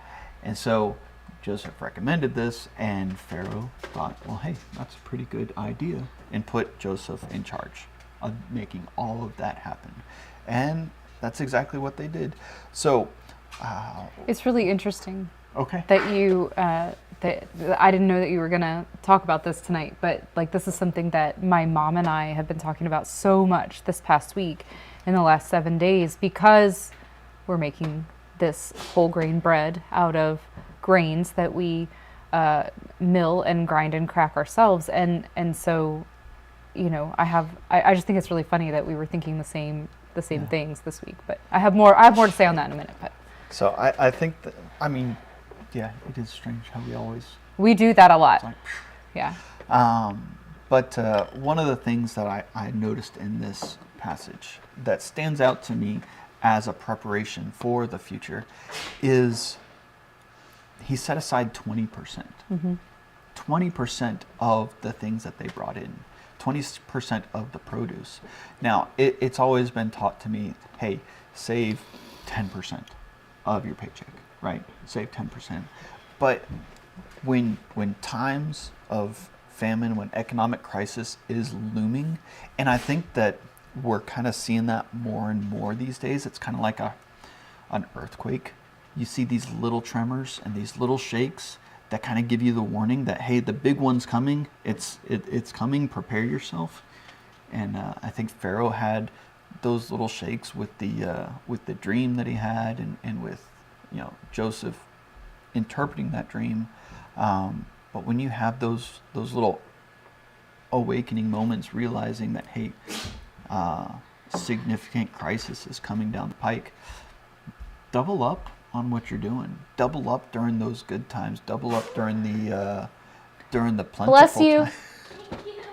And so Joseph recommended this, and Pharaoh thought, well, hey, that's a pretty good idea, and put Joseph in charge of making all of that happen. And that's exactly what they did. So it's really interesting. Okay. That you that I didn't know that you were going to talk about this tonight, but like this is something that my mom and I have been talking about so much this past week in the last 7 days, because we're making this whole grain bread out of grains that we mill and grind and crack ourselves, and so I just think it's really funny that we were thinking the same things this week. But I have more to say on that in a minute. But so I think that, I mean, yeah, it is strange how we do that a lot. Like, yeah. But one of the things that I noticed in this passage that stands out to me as a preparation for the future is he set aside 20%. Mm-hmm. 20% of the things that they brought in, 20% of the produce. Now, it's always been taught to me, hey, save 10% of your paycheck, right? Save 10%. But when times of famine, when economic crisis is looming, and I think that we're kind of seeing that more and more these days. It's kind of like an earthquake. You see these little tremors and these little shakes that kind of give you the warning that, hey, the big one's coming. It's coming. Prepare yourself. And I think Pharaoh had those little shakes with the dream that he had, and with Joseph interpreting that dream. But when you have those little awakening moments, realizing that, hey, significant crisis is coming down the pike, double up on what you're doing. Double up during those good times. Double up during the plentiful Bless you. time.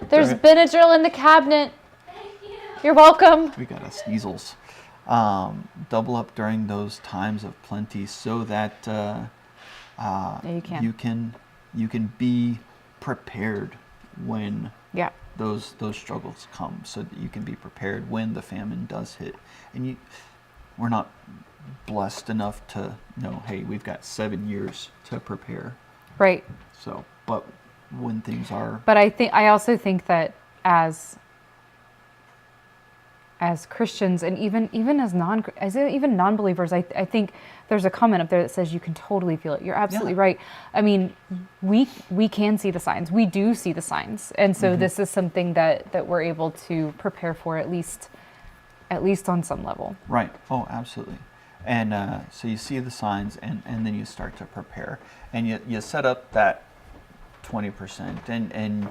There's Benadryl in the cabinet. You're welcome. We got us sneezels. Double up during those times of plenty, so that you can be prepared when those struggles come, so that you can be prepared when the famine does hit. And we're not blessed enough to know, hey, we've got 7 years to prepare. Right. So, but when things are... But I also think that as Christians, and even as non-believers, I think there's a comment up there that says you can totally feel it. You're absolutely right. I mean, we can see the signs. We do see the signs, and so this is something that we're able to prepare for, at least on some level. Right. Oh, absolutely. And so you see the signs, and then you start to prepare, and you set up that 20%, and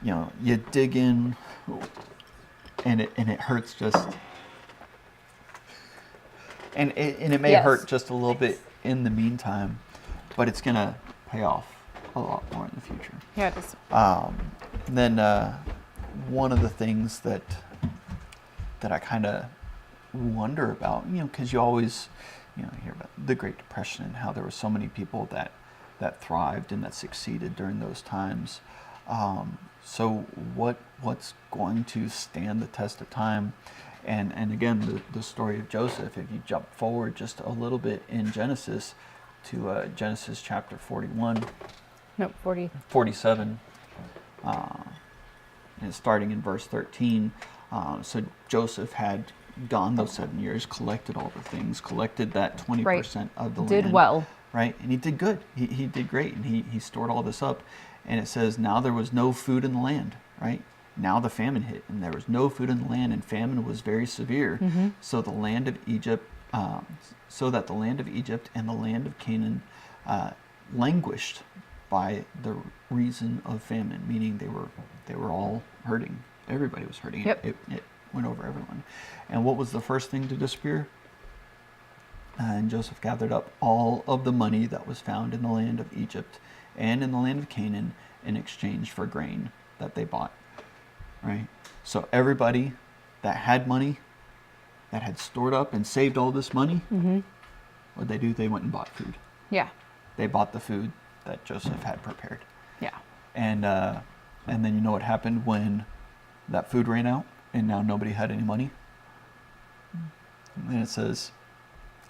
you dig in. And it hurts just, and it may hurt just a little bit in the meantime, but it's gonna pay off a lot more in the future. Yeah, it is. Then one of the things that I kind of wonder about, because you always hear about the Great Depression and how there were so many people that thrived and that succeeded during those times. So what's going to stand the test of time? And again, the story of Joseph, if you jump forward just a little bit in Genesis to Genesis chapter 41. No, 47. And starting in verse 13. So Joseph had gone those 7 years, collected all the things, collected that 20% of the land. Did well. Right, and he did good. He did great, and he stored all this up. And it says, now there was no food in the land, right? Now the famine hit, and there was no food in the land, and famine was very severe. So that the land of Egypt and the land of Canaan languished by the reason of famine, meaning they were all hurting. Everybody was hurting. Yep. It went over everyone. And what was the first thing to disappear? And Joseph gathered up all of the money that was found in the land of Egypt and in the land of Canaan in exchange for grain that they bought. Right? So everybody that had money, that had stored up and saved all this money, what'd they do? They went and bought food. Yeah. They bought the food that Joseph had prepared. Yeah. And then you know what happened when that food ran out and now nobody had any money? And it says,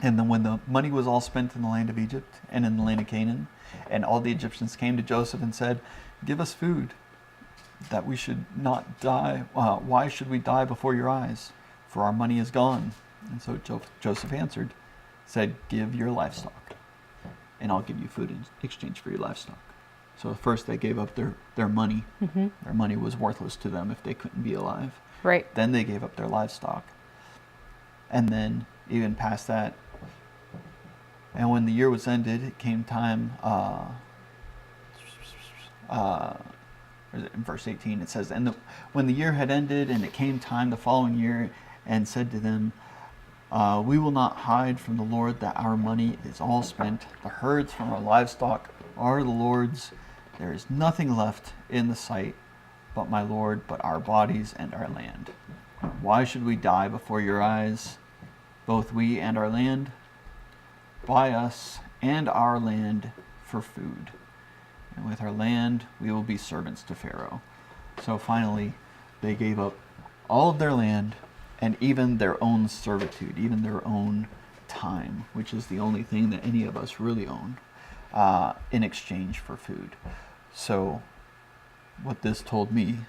and then when the money was all spent in the land of Egypt and in the land of Canaan, and all the Egyptians came to Joseph and said, give us food, that we should not die. Why should we die before your eyes? For our money is gone. And so Joseph answered, said, give your livestock, and I'll give you food in exchange for your livestock. So first they gave up their money. Their money was worthless to them if they couldn't be alive. Right. Then they gave up their livestock. And then even past that, and when the year was ended, it came time, in verse 18 it says, when the year had ended and it came time the following year, and said to them, we will not hide from the Lord that our money is all spent. The herds from our livestock are the Lord's. There is nothing left in the sight but my Lord, but our bodies and our land. Why should we die before your eyes, both we and our land? Buy us and our land for food. And with our land, we will be servants to Pharaoh. So finally, they gave up all of their land and even their own servitude, even their own time, which is the only thing that any of us really own, in exchange for food. So what this told me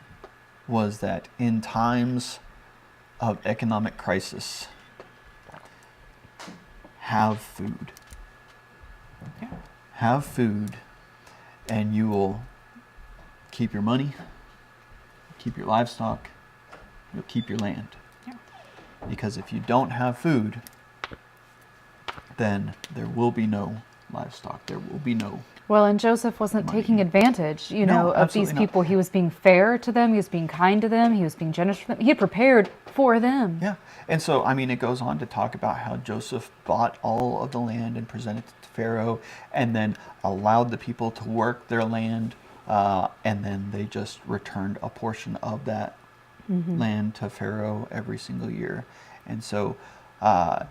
was that in times of economic crisis, have food. Yeah. Have food, and you will keep your money, keep your livestock, you'll keep your land. Yeah. Because if you don't have food, then there will be no livestock, there will be no. Well, and Joseph wasn't Money. taking advantage, No, of these absolutely not. people. He was being fair to them. He was being kind to them. He was being generous to them. He had prepared for them. Yeah. And so, I mean, it goes on to talk about how Joseph bought all of the land and presented it to Pharaoh, and then allowed the people to work their land, and then they just returned a portion of that land to Pharaoh every single year. And so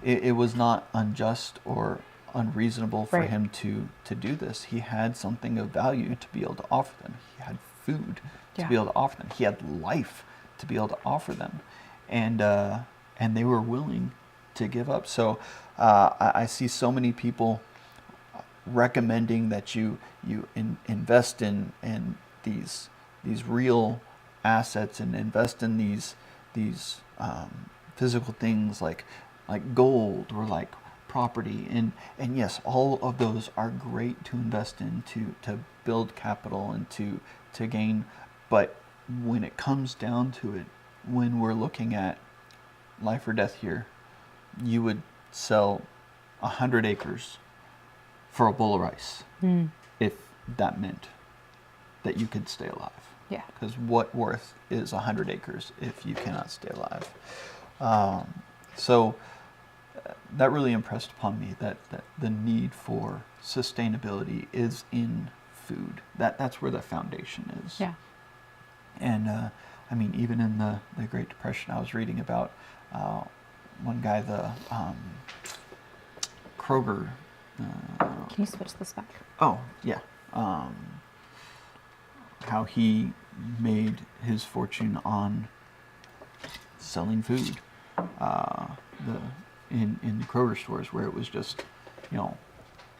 it was not unjust or unreasonable for Right. him to do this. He had something of value to be able to offer them. He had food to Yeah. be able to offer them. He had life to be able to offer them, and they were willing to give up. So I see so many people recommending that you invest in these real assets and invest in these physical things like gold or like property, and yes, all of those are great to invest in to build capital and to gain. But when it comes down to it, when we're looking at life or death here, you would sell 100 acres for a bowl of rice if that meant that you could stay alive. Yeah. Because what worth is 100 acres if you cannot stay alive? So that really impressed upon me that the need for sustainability is in food. That's where the foundation is. Yeah. And I mean, even in the Great Depression, I was reading about one guy, the Kroger. Can you switch this back? Oh, yeah. How he made his fortune on selling food. In the Kroger stores, where it was just,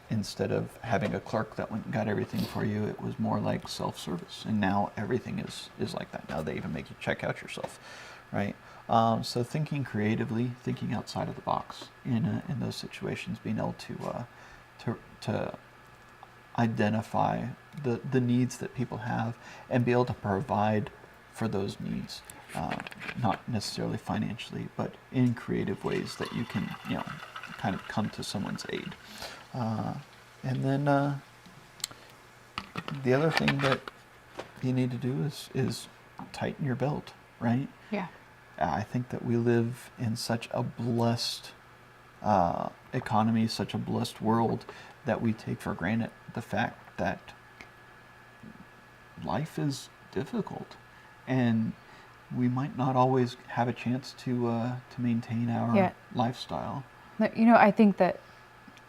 instead of having a clerk that went and got everything for you, it was more like self-service. And now everything is like that. Now they even make you check out yourself, right? So thinking creatively, thinking outside of the box in those situations, being able to identify the needs that people have and be able to provide for those needs, not necessarily financially, but in creative ways that you can, kind of come to someone's aid. And then the other thing that you need to do is tighten your belt, right? Yeah. I think that we live in such a blessed economy, such a blessed world, that we take for granted the fact that life is difficult, and we might not always have a chance to maintain our lifestyle. I think that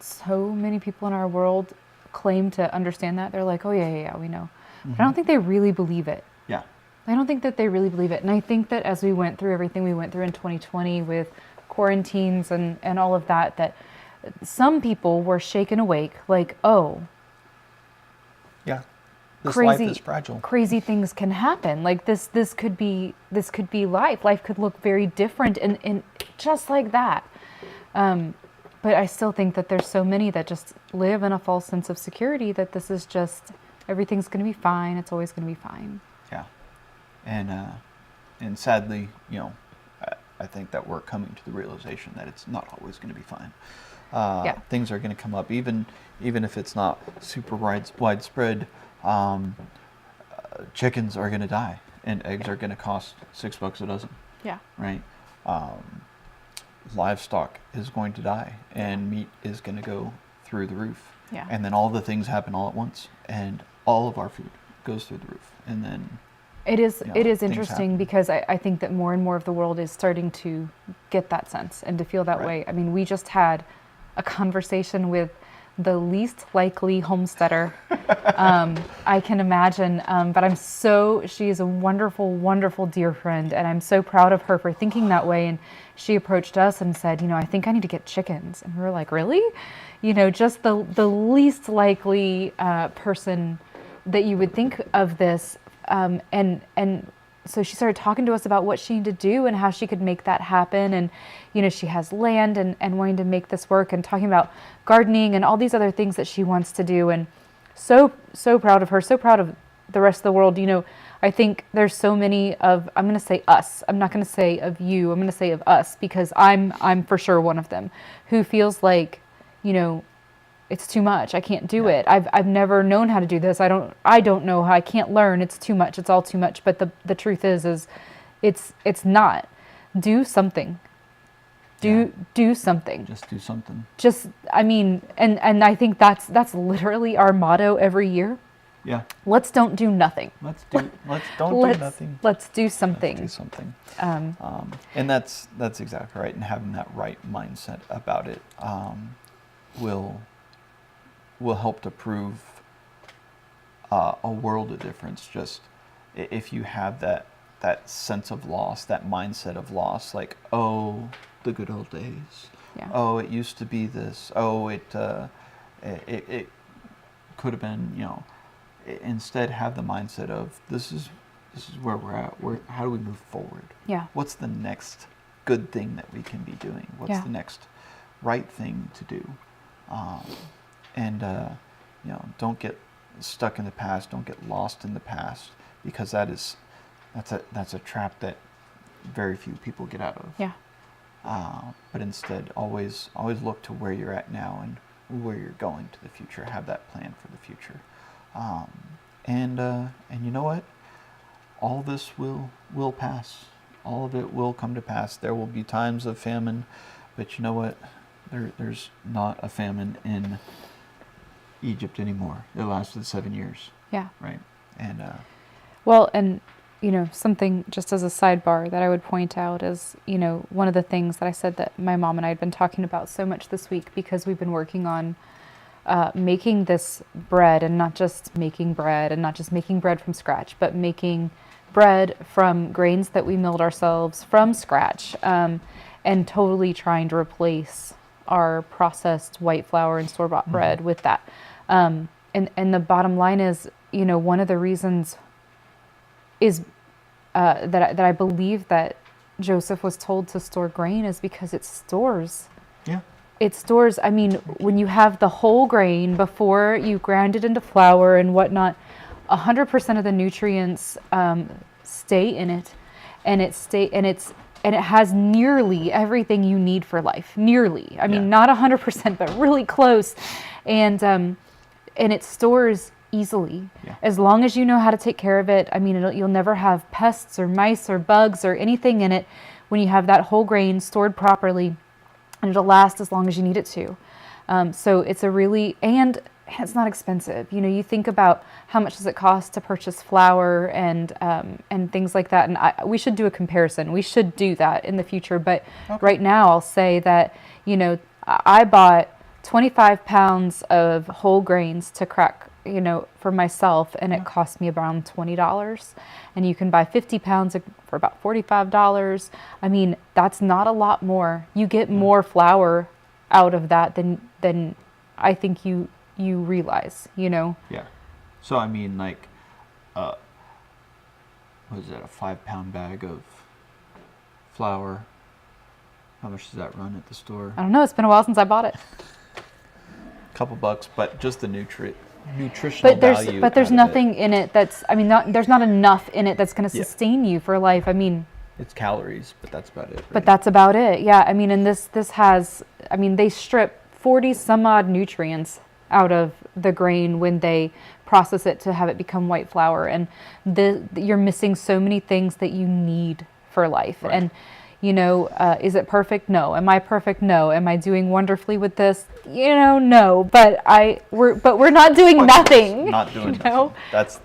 so many people in our world claim to understand that. They're like, oh, yeah, we know. But I don't think they really believe it. Yeah. I don't think that they really believe it. And I think that as we went through everything we went through in 2020 with quarantines and all of that, that some people were shaken awake, like, oh, Yeah. This crazy, life is fragile. crazy things can happen. Like this could be life. Life could look very different and just like that. But I still think that there's so many that just live in a false sense of security that this is just, everything's going to be fine. It's always going to be fine. Yeah. And sadly, I think that we're coming to the realization that it's not always going to be fine. Things are going to come up, even if it's not super widespread. Chickens are going to die, and eggs are going to cost $6 a dozen. Yeah. Right. Livestock is going to die, and meat is going to go through the roof. Yeah. And then all the things happen all at once, and all of our food goes through the roof, and then. It is things interesting happen. because I think that more and more of the world is starting to get that sense and to feel that Right. way. I mean, we just had a conversation with the least likely homesteader I can imagine. But she is a wonderful, wonderful dear friend, and I'm so proud of her for thinking that way. And she approached us and said, I think I need to get chickens. And we were like, really? Just the least likely person that you would think of this. And so she started talking to us about what she needed to do and how she could make that happen. And, she has land and wanting to make this work, and talking about gardening and all these other things that she wants to do. And so proud of her, so proud of the rest of the world. I think there's so many of, I'm going to say us, I'm not going to say of you, I'm going to say of us, because I'm for sure one of them who feels like, it's too much. I can't do it. I've never known how to do this. I don't know how. I can't learn. It's too much. It's all too much. But the truth is it's not. Do something. Do something. Just do something. And I think that's literally our motto every year. Yeah. Let's don't do nothing. Let's do nothing. Let's do something. Let's do something. And that's exactly right. And having that right mindset about it will help to prove a world of difference. Just if you have that sense of loss, that mindset of loss, like, oh, the good old days. Yeah. Oh, it used to be this. Oh, it could have been, Instead, have the mindset of this is where we're at. How do we move forward? Yeah. What's the next good thing that we can be doing? What's the next right thing to do? Don't get stuck in the past. Don't get lost in the past, because that's a trap that very few people get out of. Yeah. But instead, always look to where you're at now and where you're going to the future. Have that plan for the future. And you know what? All this will pass. All of it will come to pass. There will be times of famine, but you know what? There's not a famine in Egypt anymore. It lasted 7 years. Yeah. Right. And something just as a sidebar that I would point out is, one of the things that I said that my mom and I had been talking about so much this week, because we've been working on making this bread, and not just making bread from scratch, but making bread from grains that we milled ourselves from scratch, and totally trying to replace our processed white flour and store-bought bread with that. And the bottom line is, one of the reasons is that I believe that Joseph was told to store grain is because it stores. yeah. It stores, when you have the whole grain before you grind it into flour and whatnot, 100% of the nutrients stay in it, and it has nearly everything you need for life. Nearly, not 100%, but really close, and it stores easily as long as you know how to take care of it. You'll never have pests or mice or bugs or anything in it when you have that whole grain stored properly. And it'll last as long as you need it to. So it's and it's not expensive. You think about how much does it cost to purchase flour and things like that. And we should do a comparison. We should do that in the future. But right now I'll say that, I bought 25 pounds of whole grains to crack, for myself, and it cost me around $20. And you can buy 50 pounds for about $45. That's not a lot more. You get more flour out of that than I think you realize, Yeah. So what is that, a 5-pound bag of flour? How much does that run at the store? I don't know. It's been a while since I bought it. Couple bucks, but just the nutritional value. But there's nothing in it that's, there's not enough in it that's going to sustain you for life. It's calories, but that's about it. Right? But that's about it. Yeah. And this has, they strip 40 some odd nutrients out of the grain when they process it to have it become white flour. And you're missing so many things that you need for life. Right. And, is it perfect? No. Am I perfect? No. Am I doing wonderfully with this? No. But we're not doing nothing. Not doing nothing.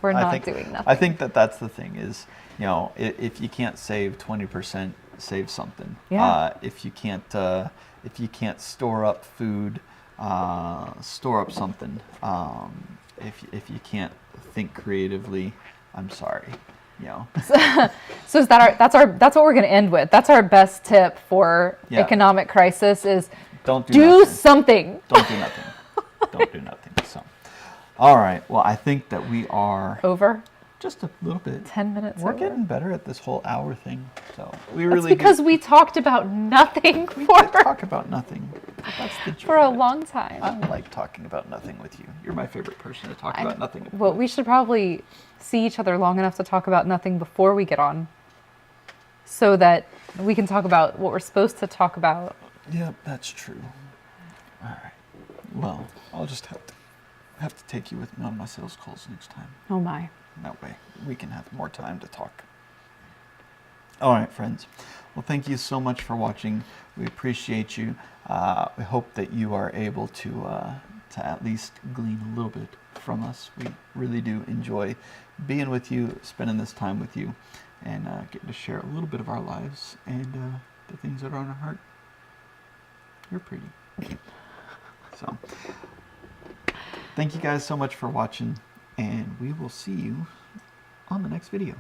We're not doing nothing. I think that's the thing is, if you can't save 20%, save something. Yeah. If you can't store up food store up something. If you can't think creatively, I'm sorry. You know. So is that that's what we're going to end with. That's our best tip for Yeah. economic crisis is Don't do do nothing. something. Don't do nothing. Don't do nothing. So, all right. Well, I think that we are Over just a little bit. 10 minutes. We're over. getting better at this whole hour thing. So we That's really because we talked about nothing we for did talk about nothing. But that's the joy for a of it. long time. I like talking about nothing with you. You're my favorite person to talk about nothing with. Well, we should probably see each other long enough to talk about nothing before we get on, so that we can talk about what we're supposed to talk about. Yep, that's true. All right. Well, I'll just have to take you with me on my sales calls next time. Oh my. That way we can have more time to talk. All right, friends. Well, thank you so much for watching. We appreciate you. We hope that you are able to at least glean a little bit from us. We really do enjoy being with you, spending this time with you, and getting to share a little bit of our lives and the things that are on our heart. You're pretty. So, thank you guys so much for watching, and we will see you on the next video.